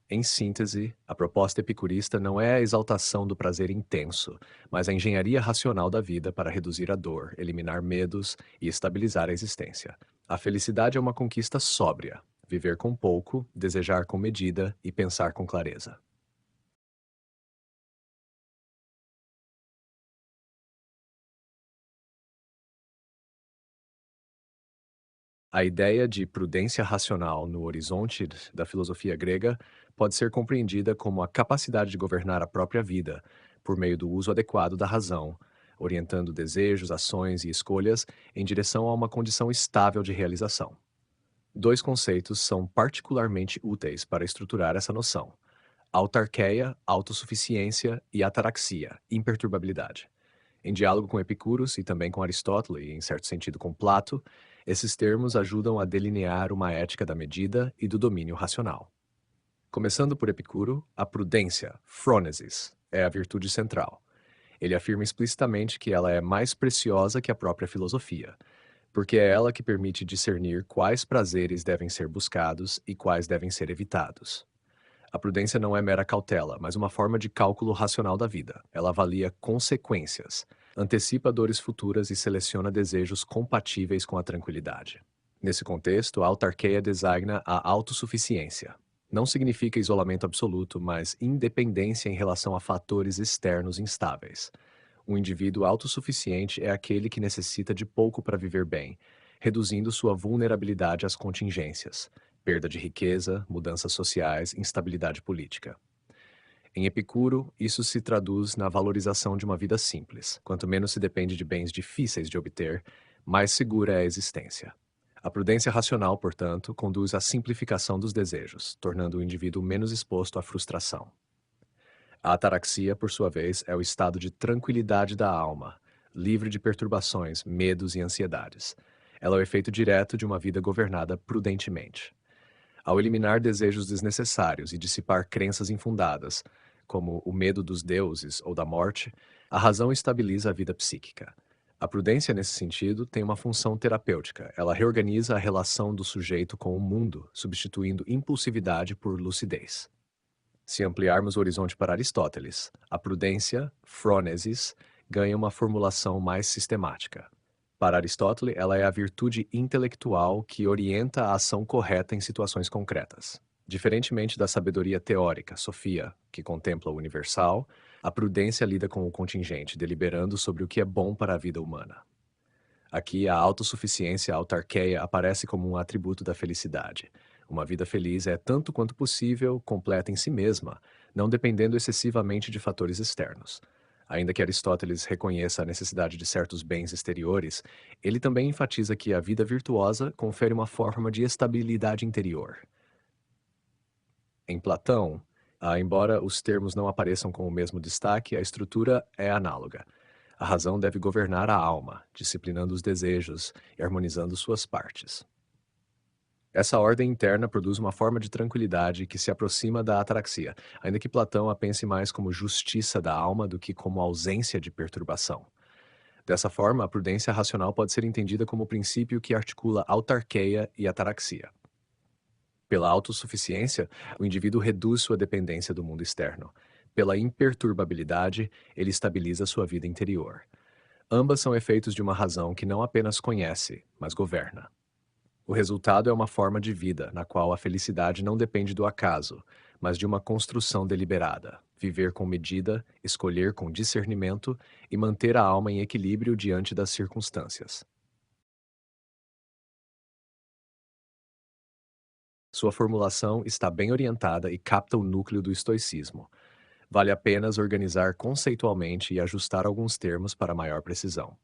Em síntese, a proposta epicurista não é a exaltação do prazer intenso, mas a engenharia racional da vida para reduzir a dor, eliminar medos e estabilizar a existência. A felicidade é uma conquista sóbria: viver com pouco, desejar com medida e pensar com clareza. A ideia de prudência racional no horizonte da filosofia grega pode ser compreendida como a capacidade de governar a própria vida, por meio do uso adequado da razão, orientando desejos, ações e escolhas em direção a uma condição estável de realização. Dois conceitos são particularmente úteis para estruturar essa noção: autarqueia, autossuficiência, e ataraxia, imperturbabilidade. Em diálogo com Epicuros e também com Aristóteles, e em certo sentido com Plato, esses termos ajudam a delinear uma ética da medida e do domínio racional. Começando por Epicuro, a prudência, phronesis, é a virtude central. Ele afirma explicitamente que ela é mais preciosa que a própria filosofia, porque é ela que permite discernir quais prazeres devem ser buscados e quais devem ser evitados. A prudência não é mera cautela, mas uma forma de cálculo racional da vida. Ela avalia consequências, antecipa dores futuras e seleciona desejos compatíveis com a tranquilidade. Nesse contexto, a autarqueia designa a autossuficiência. Não significa isolamento absoluto, mas independência em relação a fatores externos instáveis. Um indivíduo autossuficiente é aquele que necessita de pouco para viver bem, reduzindo sua vulnerabilidade às contingências, perda de riqueza, mudanças sociais, instabilidade política. Em Epicuro, isso se traduz na valorização de uma vida simples. Quanto menos se depende de bens difíceis de obter, mais segura é a existência. A prudência racional, portanto, conduz à simplificação dos desejos, tornando o indivíduo menos exposto à frustração. A ataraxia, por sua vez, é o estado de tranquilidade da alma, livre de perturbações, medos e ansiedades. Ela é o efeito direto de uma vida governada prudentemente. Ao eliminar desejos desnecessários e dissipar crenças infundadas, como o medo dos deuses ou da morte, a razão estabiliza a vida psíquica. A prudência, nesse sentido, tem uma função terapêutica. Ela reorganiza a relação do sujeito com o mundo, substituindo impulsividade por lucidez. Se ampliarmos o horizonte para Aristóteles, a prudência, phronesis, ganha uma formulação mais sistemática. Para Aristóteles, ela é a virtude intelectual que orienta a ação correta em situações concretas. Diferentemente da sabedoria teórica, Sofia, que contempla o universal, a prudência lida com o contingente, deliberando sobre o que é bom para a vida humana. Aqui, a autossuficiência, a autarqueia, aparece como um atributo da felicidade. Uma vida feliz é, tanto quanto possível, completa em si mesma, não dependendo excessivamente de fatores externos. Ainda que Aristóteles reconheça a necessidade de certos bens exteriores, ele também enfatiza que a vida virtuosa confere uma forma de estabilidade interior. Em Platão, embora os termos não apareçam com o mesmo destaque, a estrutura é análoga. A razão deve governar a alma, disciplinando os desejos e harmonizando suas partes. Essa ordem interna produz uma forma de tranquilidade que se aproxima da ataraxia, ainda que Platão a pense mais como justiça da alma do que como ausência de perturbação. Dessa forma, a prudência racional pode ser entendida como o princípio que articula autarqueia e ataraxia. Pela autossuficiência, o indivíduo reduz sua dependência do mundo externo. Pela imperturbabilidade, ele estabiliza sua vida interior. Ambas são efeitos de uma razão que não apenas conhece, mas governa. O resultado é uma forma de vida na qual a felicidade não depende do acaso, mas de uma construção deliberada. Viver com medida, escolher com discernimento e manter a alma em equilíbrio diante das circunstâncias. Sua formulação está bem orientada e capta o núcleo do estoicismo. Vale apenas organizar conceitualmente e ajustar alguns termos para maior precisão.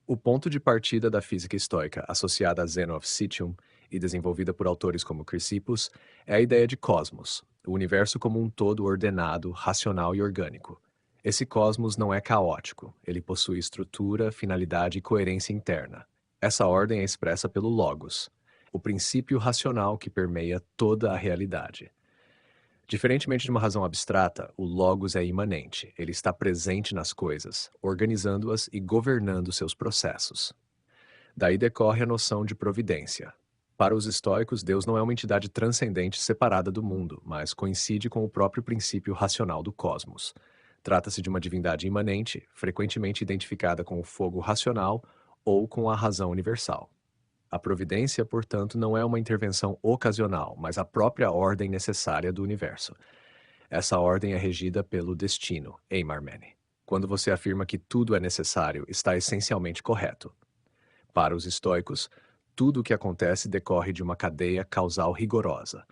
O ponto de partida da física estoica, associada a Zeno of Citium e desenvolvida por autores como Chrysippus, é a ideia de cosmos, o universo como um todo ordenado, racional e orgânico. Esse cosmos não é caótico, ele possui estrutura, finalidade e coerência interna. Essa ordem é expressa pelo logos, o princípio racional que permeia toda a realidade. Diferentemente de uma razão abstrata, o logos é imanente, ele está presente nas coisas, organizando-as e governando seus processos. Daí decorre a noção de providência. Para os estoicos, Deus não é uma entidade transcendente separada do mundo, mas coincide com o próprio princípio racional do cosmos. Trata-se de uma divindade imanente, frequentemente identificada com o fogo racional ou com a razão universal. A providência, portanto, não é uma intervenção ocasional, mas a própria ordem necessária do universo. Essa ordem é regida pelo destino, Eimarmene. Quando você afirma que tudo é necessário, está essencialmente correto. Para os estoicos, tudo o que acontece decorre de uma cadeia causal rigorosa.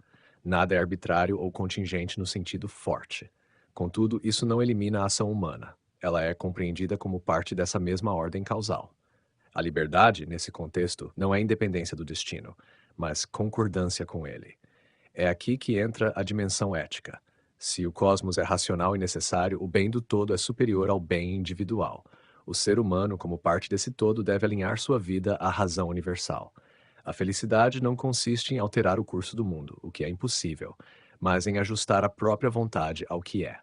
Nada é arbitrário ou contingente no sentido forte. Contudo, isso não elimina a ação humana. Ela é compreendida como parte dessa mesma ordem causal. A liberdade, nesse contexto, não é independência do destino, mas concordância com ele. É aqui que entra a dimensão ética. Se o cosmos é racional e necessário, o bem do todo é superior ao bem individual. O ser humano, como parte desse todo, deve alinhar sua vida à razão universal. A felicidade não consiste em alterar o curso do mundo, o que é impossível, mas em ajustar a própria vontade ao que é.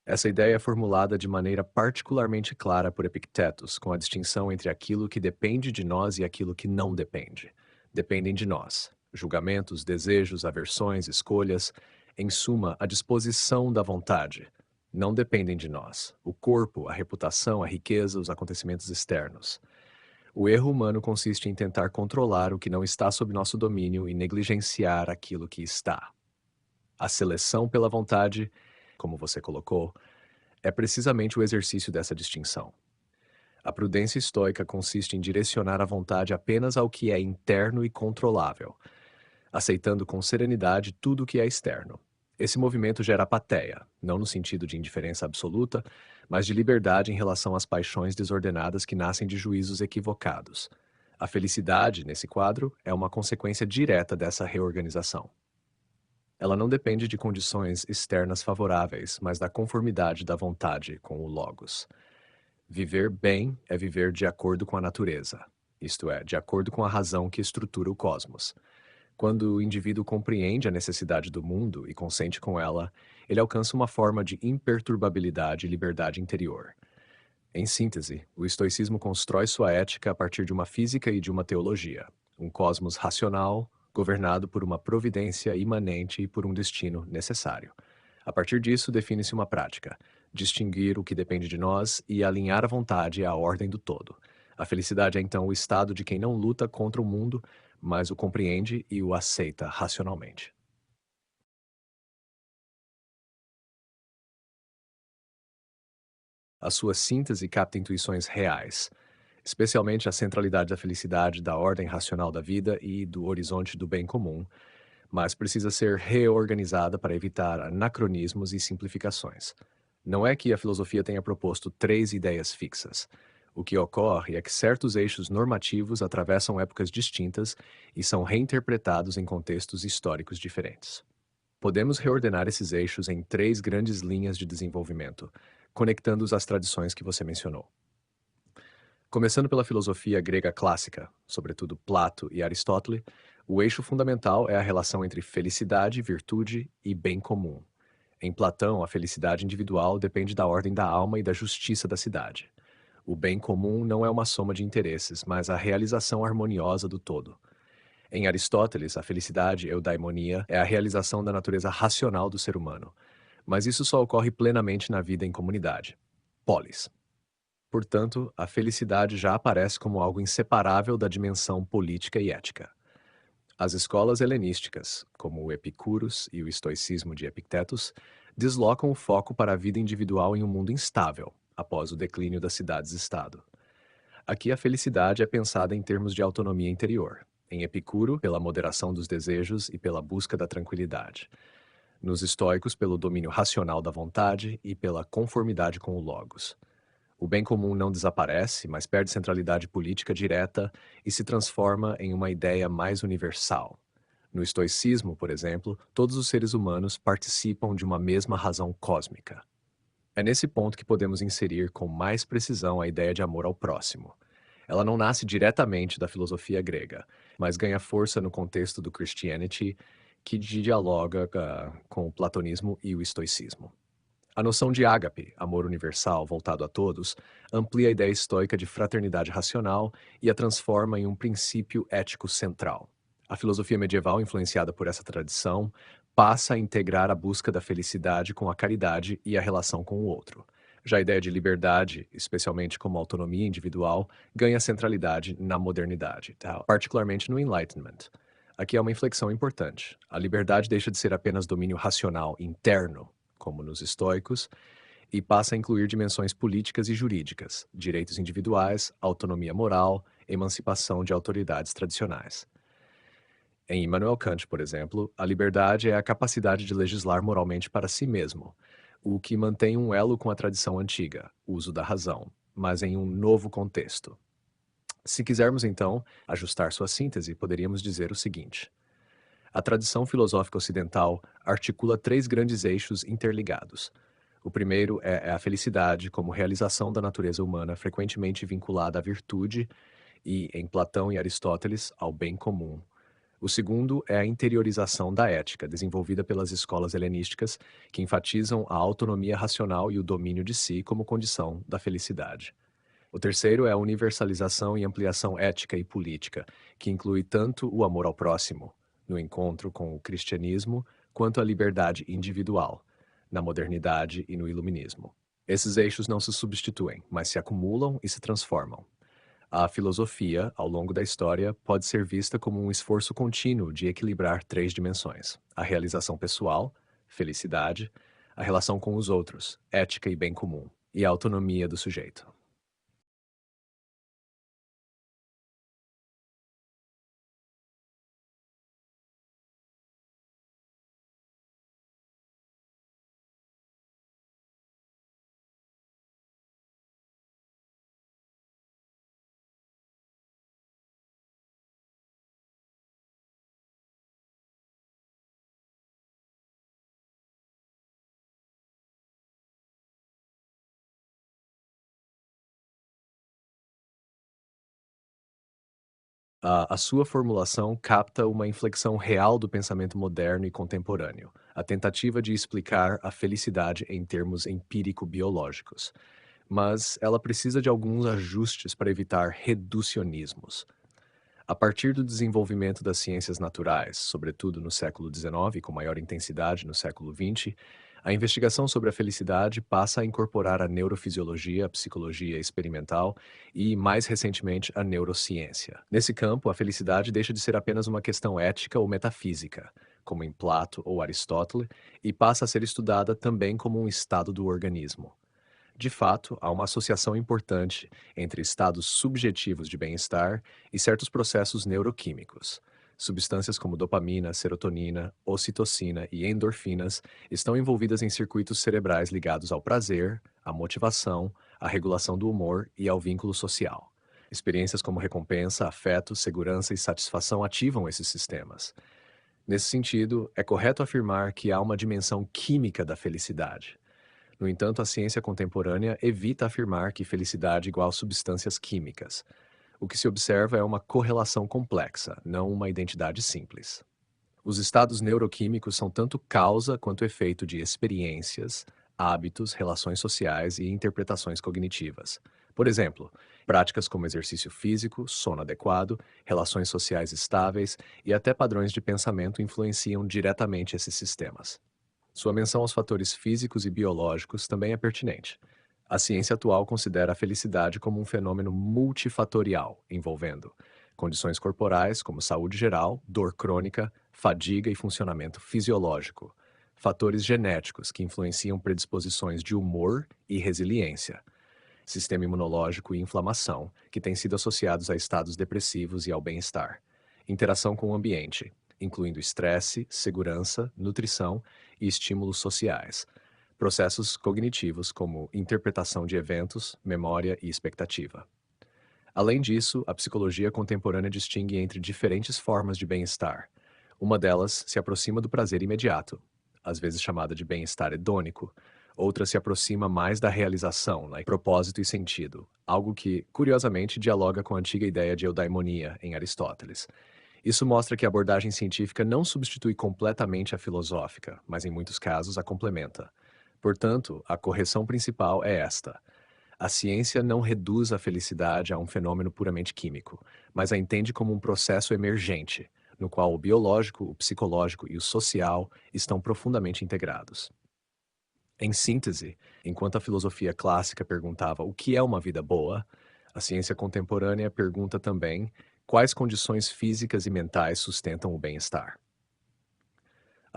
Essa ideia é formulada de maneira particularmente clara por Epictetus, com a distinção entre aquilo que depende de nós e aquilo que não depende. Dependem de nós. Julgamentos, desejos, aversões, escolhas, em suma, a disposição da vontade. Não dependem de nós. O corpo, a reputação, a riqueza, os acontecimentos externos. O erro humano consiste em tentar controlar o que não está sob nosso domínio e negligenciar aquilo que está. A seleção pela vontade, como você colocou, é precisamente o exercício dessa distinção. A prudência estoica consiste em direcionar a vontade apenas ao que é interno e controlável, aceitando com serenidade tudo o que é externo. Esse movimento gera apatia, não no sentido de indiferença absoluta, mas de liberdade em relação às paixões desordenadas que nascem de juízos equivocados. A felicidade, nesse quadro, é uma consequência direta dessa reorganização. Ela não depende de condições externas favoráveis, mas da conformidade da vontade com o Logos. Viver bem é viver de acordo com a natureza, isto é, de acordo com a razão que estrutura o cosmos. Quando o indivíduo compreende a necessidade do mundo e consente com ela, ele alcança uma forma de imperturbabilidade e liberdade interior. Em síntese, o estoicismo constrói sua ética a partir de uma física e de uma teologia, um cosmos racional, governado por uma providência imanente e por um destino necessário. A partir disso, define-se uma prática: distinguir o que depende de nós e alinhar a vontade à ordem do todo. A felicidade é então o estado de quem não luta contra o mundo, mas o compreende e o aceita racionalmente. A sua síntese capta intuições reais, especialmente a centralidade da felicidade, da ordem racional da vida e do horizonte do bem comum, mas precisa ser reorganizada para evitar anacronismos e simplificações. Não é que a filosofia tenha proposto três ideias fixas. O que ocorre é que certos eixos normativos atravessam épocas distintas e são reinterpretados em contextos históricos diferentes. Podemos reordenar esses eixos em três grandes linhas de desenvolvimento, conectando-os às tradições que você mencionou. Começando pela filosofia grega clássica, sobretudo Plato e Aristóteles, o eixo fundamental é a relação entre felicidade, virtude e bem comum. Em Platão, a felicidade individual depende da ordem da alma e da justiça da cidade. O bem comum não é uma soma de interesses, mas a realização harmoniosa do todo. Em Aristóteles, a felicidade, eudaimonia, é a realização da natureza racional do ser humano, mas isso só ocorre plenamente na vida em comunidade. Polis. Portanto, a felicidade já aparece como algo inseparável da dimensão política e ética. As escolas helenísticas, como o Epicurus e o estoicismo de Epictetus, deslocam o foco para a vida individual em um mundo instável, após o declínio das cidades-estado. Aqui a felicidade é pensada em termos de autonomia interior. Em Epicuro, pela moderação dos desejos e pela busca da tranquilidade. Nos estoicos, pelo domínio racional da vontade e pela conformidade com o logos. O bem comum não desaparece, mas perde centralidade política direta e se transforma em uma ideia mais universal. No estoicismo, por exemplo, todos os seres humanos participam de uma mesma razão cósmica. É nesse ponto que podemos inserir com mais precisão a ideia de amor ao próximo. Ela não nasce diretamente da filosofia grega, mas ganha força no contexto do Christianity, que dialoga com o platonismo e o estoicismo. A noção de ágape, amor universal voltado a todos, amplia a ideia estoica de fraternidade racional e a transforma em um princípio ético central. A filosofia medieval, influenciada por essa tradição, passa a integrar a busca da felicidade com a caridade e a relação com o outro. Já a ideia de liberdade, especialmente como autonomia individual, ganha centralidade na modernidade, tá? Particularmente no Enlightenment. Aqui é uma inflexão importante. A liberdade deixa de ser apenas domínio racional interno, como nos estoicos, e passa a incluir dimensões políticas e jurídicas, direitos individuais, autonomia moral, emancipação de autoridades tradicionais. Em Immanuel Kant, por exemplo, a liberdade é a capacidade de legislar moralmente para si mesmo, o que mantém um elo com a tradição antiga, uso da razão, mas em um novo contexto. Se quisermos, então, ajustar sua síntese, poderíamos dizer o seguinte: a tradição filosófica ocidental articula três grandes eixos interligados. O primeiro é a felicidade como realização da natureza humana, frequentemente vinculada à virtude e, em Platão e Aristóteles, ao bem comum. O segundo é a interiorização da ética, desenvolvida pelas escolas helenísticas, que enfatizam a autonomia racional e o domínio de si como condição da felicidade. O terceiro é a universalização e ampliação ética e política, que inclui tanto o amor ao próximo, no encontro com o cristianismo, quanto a liberdade individual, na modernidade e no iluminismo. Esses eixos não se substituem, mas se acumulam e se transformam. A filosofia, ao longo da história, pode ser vista como um esforço contínuo de equilibrar três dimensões: a realização pessoal, felicidade, a relação com os outros, ética e bem comum, e a autonomia do sujeito. A sua formulação capta uma inflexão real do pensamento moderno e contemporâneo, a tentativa de explicar a felicidade em termos empírico-biológicos. Mas ela precisa de alguns ajustes para evitar reducionismos. A partir do desenvolvimento das ciências naturais, sobretudo no século XIX e com maior intensidade no século XX, a investigação sobre a felicidade passa a incorporar a neurofisiologia, a psicologia experimental e, mais recentemente, a neurociência. Nesse campo, a felicidade deixa de ser apenas uma questão ética ou metafísica, como em Plato ou Aristóteles, e passa a ser estudada também como um estado do organismo. De fato, há uma associação importante entre estados subjetivos de bem-estar e certos processos neuroquímicos. Substâncias como dopamina, serotonina, ocitocina e endorfinas estão envolvidas em circuitos cerebrais ligados ao prazer, à motivação, à regulação do humor e ao vínculo social. Experiências como recompensa, afeto, segurança e satisfação ativam esses sistemas. Nesse sentido, é correto afirmar que há uma dimensão química da felicidade. No entanto, a ciência contemporânea evita afirmar que felicidade é igual a substâncias químicas. O que se observa é uma correlação complexa, não uma identidade simples. Os estados neuroquímicos são tanto causa quanto efeito de experiências, hábitos, relações sociais e interpretações cognitivas. Por exemplo, práticas como exercício físico, sono adequado, relações sociais estáveis e até padrões de pensamento influenciam diretamente esses sistemas. Sua menção aos fatores físicos e biológicos também é pertinente. A ciência atual considera a felicidade como um fenômeno multifatorial, envolvendo condições corporais como saúde geral, dor crônica, fadiga e funcionamento fisiológico, fatores genéticos que influenciam predisposições de humor e resiliência, sistema imunológico e inflamação, que têm sido associados a estados depressivos e ao bem-estar, interação com o ambiente, incluindo estresse, segurança, nutrição e estímulos sociais, processos cognitivos como interpretação de eventos, memória e expectativa. Além disso, a psicologia contemporânea distingue entre diferentes formas de bem-estar. Uma delas se aproxima do prazer imediato, às vezes chamada de bem-estar hedônico. Outra se aproxima mais da realização, propósito e sentido, algo que, curiosamente, dialoga com a antiga ideia de eudaimonia em Aristóteles. Isso mostra que a abordagem científica não substitui completamente a filosófica, mas em muitos casos a complementa. Portanto, a correção principal é esta: a ciência não reduz a felicidade a um fenômeno puramente químico, mas a entende como um processo emergente, no qual o biológico, o psicológico e o social estão profundamente integrados. Em síntese, enquanto a filosofia clássica perguntava o que é uma vida boa, a ciência contemporânea pergunta também quais condições físicas e mentais sustentam o bem-estar.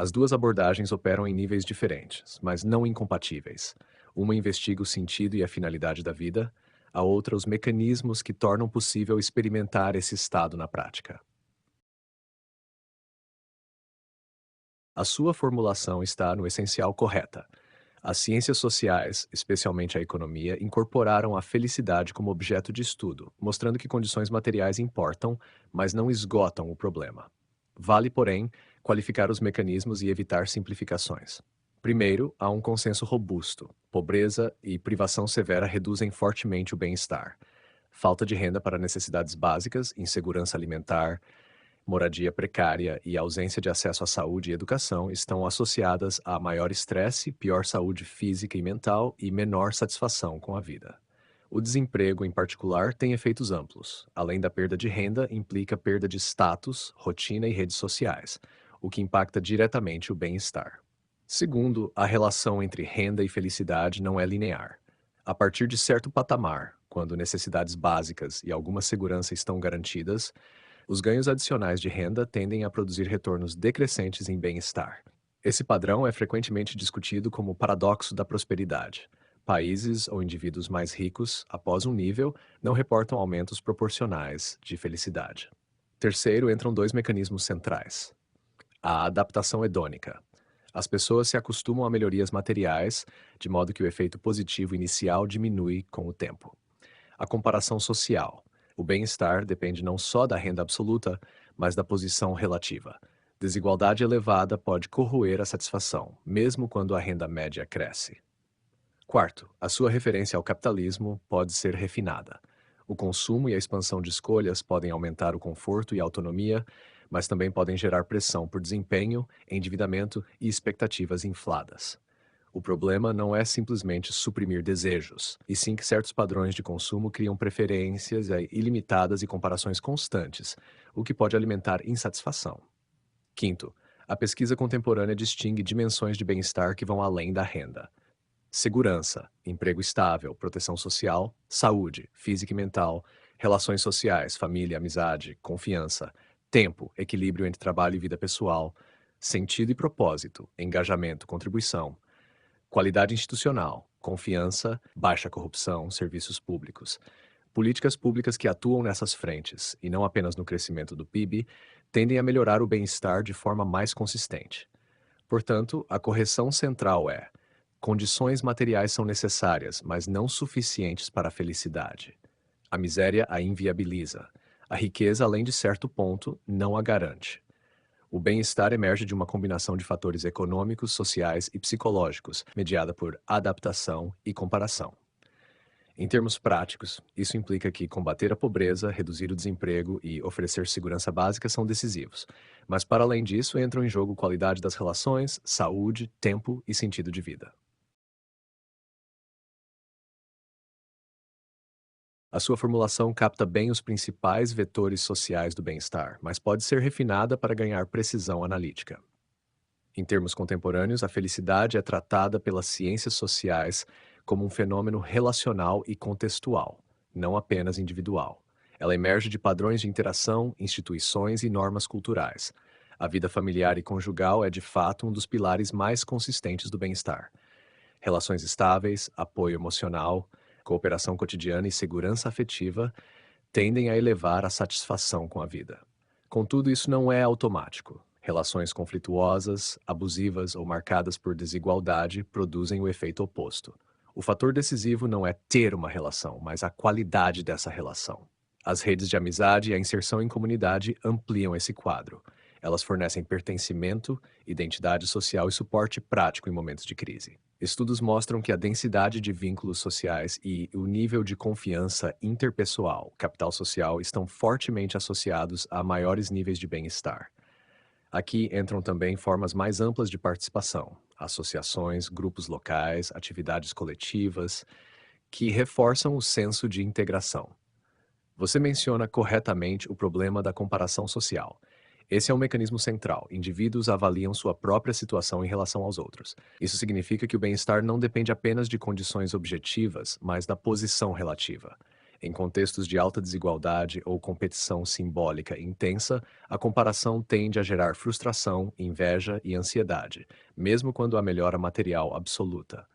As duas abordagens operam em níveis diferentes, mas não incompatíveis. Uma investiga o sentido e a finalidade da vida, a outra os mecanismos que tornam possível experimentar esse estado na prática. A sua formulação está no essencial correta. As ciências sociais, especialmente a economia, incorporaram a felicidade como objeto de estudo, mostrando que condições materiais importam, mas não esgotam o problema. Vale, porém, qualificar os mecanismos e evitar simplificações. Primeiro, há um consenso robusto. Pobreza e privação severa reduzem fortemente o bem-estar. Falta de renda para necessidades básicas, insegurança alimentar, moradia precária e ausência de acesso à saúde e educação estão associadas a maior estresse, pior saúde física e mental e menor satisfação com a vida. O desemprego, em particular, tem efeitos amplos. Além da perda de renda, implica perda de status, rotina e redes sociais, o que impacta diretamente o bem-estar. Segundo, a relação entre renda e felicidade não é linear. A partir de certo patamar, quando necessidades básicas e alguma segurança estão garantidas, os ganhos adicionais de renda tendem a produzir retornos decrescentes em bem-estar. Esse padrão é frequentemente discutido como o paradoxo da prosperidade. Países ou indivíduos mais ricos, após um nível, não reportam aumentos proporcionais de felicidade. Terceiro, entram dois mecanismos centrais. A adaptação hedônica. As pessoas se acostumam a melhorias materiais, de modo que o efeito positivo inicial diminui com o tempo. A comparação social. O bem-estar depende não só da renda absoluta, mas da posição relativa. Desigualdade elevada pode corroer a satisfação, mesmo quando a renda média cresce. Quarto, a sua referência ao capitalismo pode ser refinada. O consumo e a expansão de escolhas podem aumentar o conforto e a autonomia, mas também podem gerar pressão por desempenho, endividamento e expectativas infladas. O problema não é simplesmente suprimir desejos, e sim que certos padrões de consumo criam preferências ilimitadas e comparações constantes, o que pode alimentar insatisfação. Quinto, a pesquisa contemporânea distingue dimensões de bem-estar que vão além da renda. Segurança, emprego estável, proteção social, saúde, física e mental, relações sociais, família, amizade, confiança, tempo, equilíbrio entre trabalho e vida pessoal, sentido e propósito, engajamento, contribuição, qualidade institucional, confiança, baixa corrupção, serviços públicos. Políticas públicas que atuam nessas frentes, e não apenas no crescimento do PIB, tendem a melhorar o bem-estar de forma mais consistente. Portanto, a correção central é: condições materiais são necessárias, mas não suficientes para a felicidade. A miséria a inviabiliza. A riqueza, além de certo ponto, não a garante. O bem-estar emerge de uma combinação de fatores econômicos, sociais e psicológicos, mediada por adaptação e comparação. Em termos práticos, isso implica que combater a pobreza, reduzir o desemprego e oferecer segurança básica são decisivos. Mas, para além disso, entram em jogo qualidade das relações, saúde, tempo e sentido de vida. A sua formulação capta bem os principais vetores sociais do bem-estar, mas pode ser refinada para ganhar precisão analítica. Em termos contemporâneos, a felicidade é tratada pelas ciências sociais como um fenômeno relacional e contextual, não apenas individual. Ela emerge de padrões de interação, instituições e normas culturais. A vida familiar e conjugal é, de fato, um dos pilares mais consistentes do bem-estar. Relações estáveis, apoio emocional, cooperação cotidiana e segurança afetiva tendem a elevar a satisfação com a vida. Contudo, isso não é automático. Relações conflituosas, abusivas ou marcadas por desigualdade produzem o efeito oposto. O fator decisivo não é ter uma relação, mas a qualidade dessa relação. As redes de amizade e a inserção em comunidade ampliam esse quadro. Elas fornecem pertencimento, identidade social e suporte prático em momentos de crise. Estudos mostram que a densidade de vínculos sociais e o nível de confiança interpessoal, capital social, estão fortemente associados a maiores níveis de bem-estar. Aqui entram também formas mais amplas de participação, associações, grupos locais, atividades coletivas, que reforçam o senso de integração. Você menciona corretamente o problema da comparação social. Esse é um mecanismo central. Indivíduos avaliam sua própria situação em relação aos outros. Isso significa que o bem-estar não depende apenas de condições objetivas, mas da posição relativa. Em contextos de alta desigualdade ou competição simbólica intensa, a comparação tende a gerar frustração, inveja e ansiedade, mesmo quando há melhora material absoluta.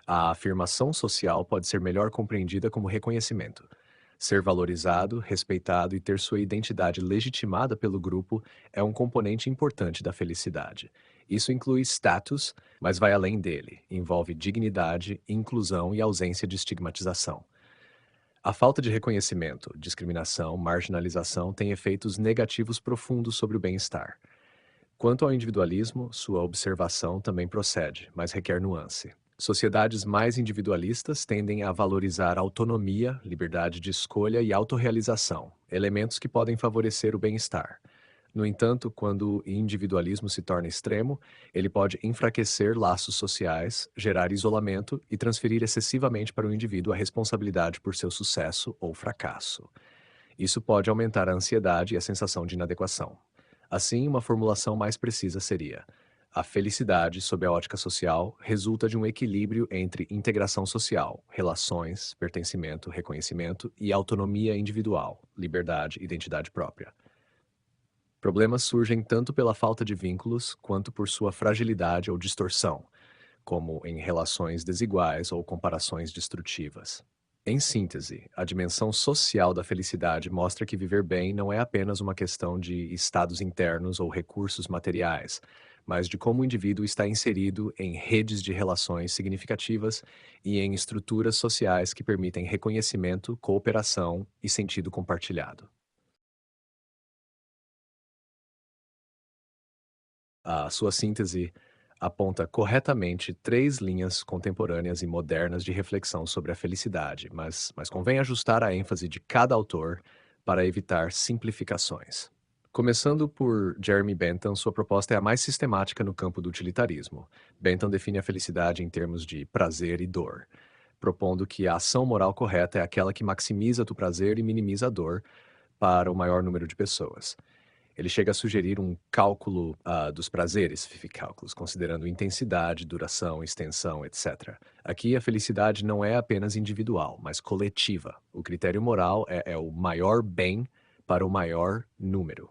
A afirmação social pode ser melhor compreendida como reconhecimento. Ser valorizado, respeitado e ter sua identidade legitimada pelo grupo é um componente importante da felicidade. Isso inclui status, mas vai além dele. Envolve dignidade, inclusão e ausência de estigmatização. A falta de reconhecimento, discriminação, marginalização têm efeitos negativos profundos sobre o bem-estar. Quanto ao individualismo, sua observação também procede, mas requer nuance. Sociedades mais individualistas tendem a valorizar autonomia, liberdade de escolha e autorrealização, elementos que podem favorecer o bem-estar. No entanto, quando o individualismo se torna extremo, ele pode enfraquecer laços sociais, gerar isolamento e transferir excessivamente para o indivíduo a responsabilidade por seu sucesso ou fracasso. Isso pode aumentar a ansiedade e a sensação de inadequação. Assim, uma formulação mais precisa seria: a felicidade, sob a ótica social, resulta de um equilíbrio entre integração social, relações, pertencimento, reconhecimento e autonomia individual, liberdade e identidade própria. Problemas surgem tanto pela falta de vínculos quanto por sua fragilidade ou distorção, como em relações desiguais ou comparações destrutivas. Em síntese, a dimensão social da felicidade mostra que viver bem não é apenas uma questão de estados internos ou recursos materiais, mas de como o indivíduo está inserido em redes de relações significativas e em estruturas sociais que permitem reconhecimento, cooperação e sentido compartilhado. A sua síntese aponta corretamente três linhas contemporâneas e modernas de reflexão sobre a felicidade, mas convém ajustar a ênfase de cada autor para evitar simplificações. Começando por Jeremy Bentham, sua proposta é a mais sistemática no campo do utilitarismo. Bentham define a felicidade em termos de prazer e dor, propondo que a ação moral correta é aquela que maximiza o prazer e minimiza a dor para o maior número de pessoas. Ele chega a sugerir um cálculo dos prazeres, cálculos, considerando intensidade, duração, extensão, etc. Aqui a felicidade não é apenas individual, mas coletiva. O critério moral é o maior bem para o maior número.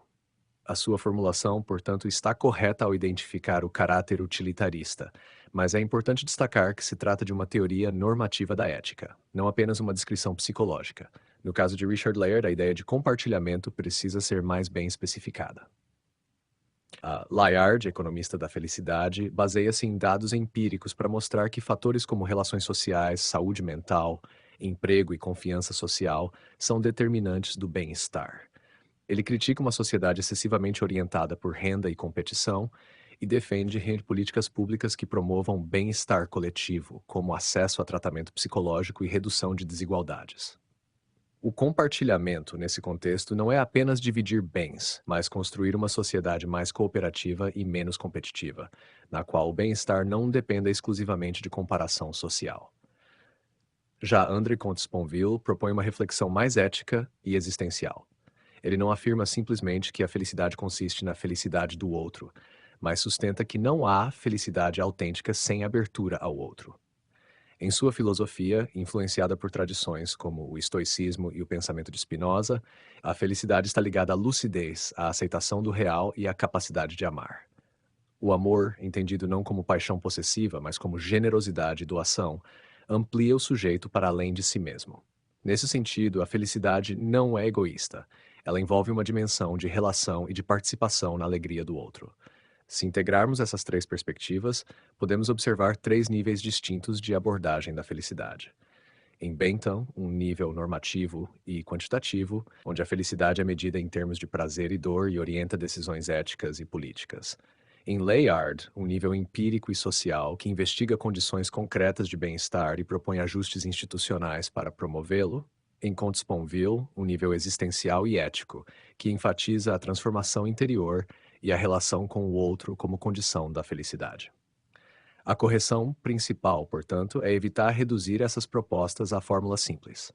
A sua formulação, portanto, está correta ao identificar o caráter utilitarista, mas é importante destacar que se trata de uma teoria normativa da ética, não apenas uma descrição psicológica. No caso de Richard Layard, a ideia de compartilhamento precisa ser mais bem especificada. Layard, economista da felicidade, baseia-se em dados empíricos para mostrar que fatores como relações sociais, saúde mental, emprego e confiança social são determinantes do bem-estar. Ele critica uma sociedade excessivamente orientada por renda e competição e defende políticas públicas que promovam bem-estar coletivo, como acesso a tratamento psicológico e redução de desigualdades. O compartilhamento, nesse contexto, não é apenas dividir bens, mas construir uma sociedade mais cooperativa e menos competitiva, na qual o bem-estar não dependa exclusivamente de comparação social. Já André Comte-Sponville propõe uma reflexão mais ética e existencial. Ele não afirma simplesmente que a felicidade consiste na felicidade do outro, mas sustenta que não há felicidade autêntica sem abertura ao outro. Em sua filosofia, influenciada por tradições como o estoicismo e o pensamento de Spinoza, a felicidade está ligada à lucidez, à aceitação do real e à capacidade de amar. O amor, entendido não como paixão possessiva, mas como generosidade e doação, amplia o sujeito para além de si mesmo. Nesse sentido, a felicidade não é egoísta. Ela envolve uma dimensão de relação e de participação na alegria do outro. Se integrarmos essas três perspectivas, podemos observar três níveis distintos de abordagem da felicidade. Em Bentham, um nível normativo e quantitativo, onde a felicidade é medida em termos de prazer e dor e orienta decisões éticas e políticas. Em Layard, um nível empírico e social que investiga condições concretas de bem-estar e propõe ajustes institucionais para promovê-lo. Em Comte-Sponville, um nível existencial e ético, que enfatiza a transformação interior e a relação com o outro como condição da felicidade. A correção principal, portanto, é evitar reduzir essas propostas a fórmulas simples.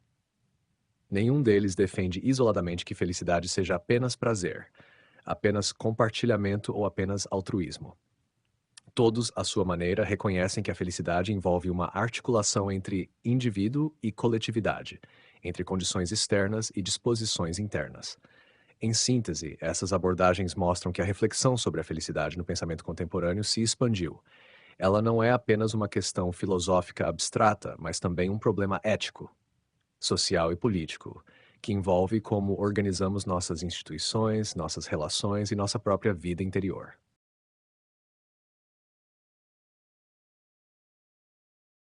Nenhum deles defende isoladamente que felicidade seja apenas prazer, apenas compartilhamento ou apenas altruísmo. Todos, à sua maneira, reconhecem que a felicidade envolve uma articulação entre indivíduo e coletividade, entre condições externas e disposições internas. Em síntese, essas abordagens mostram que a reflexão sobre a felicidade no pensamento contemporâneo se expandiu. Ela não é apenas uma questão filosófica abstrata, mas também um problema ético, social e político, que envolve como organizamos nossas instituições, nossas relações e nossa própria vida interior.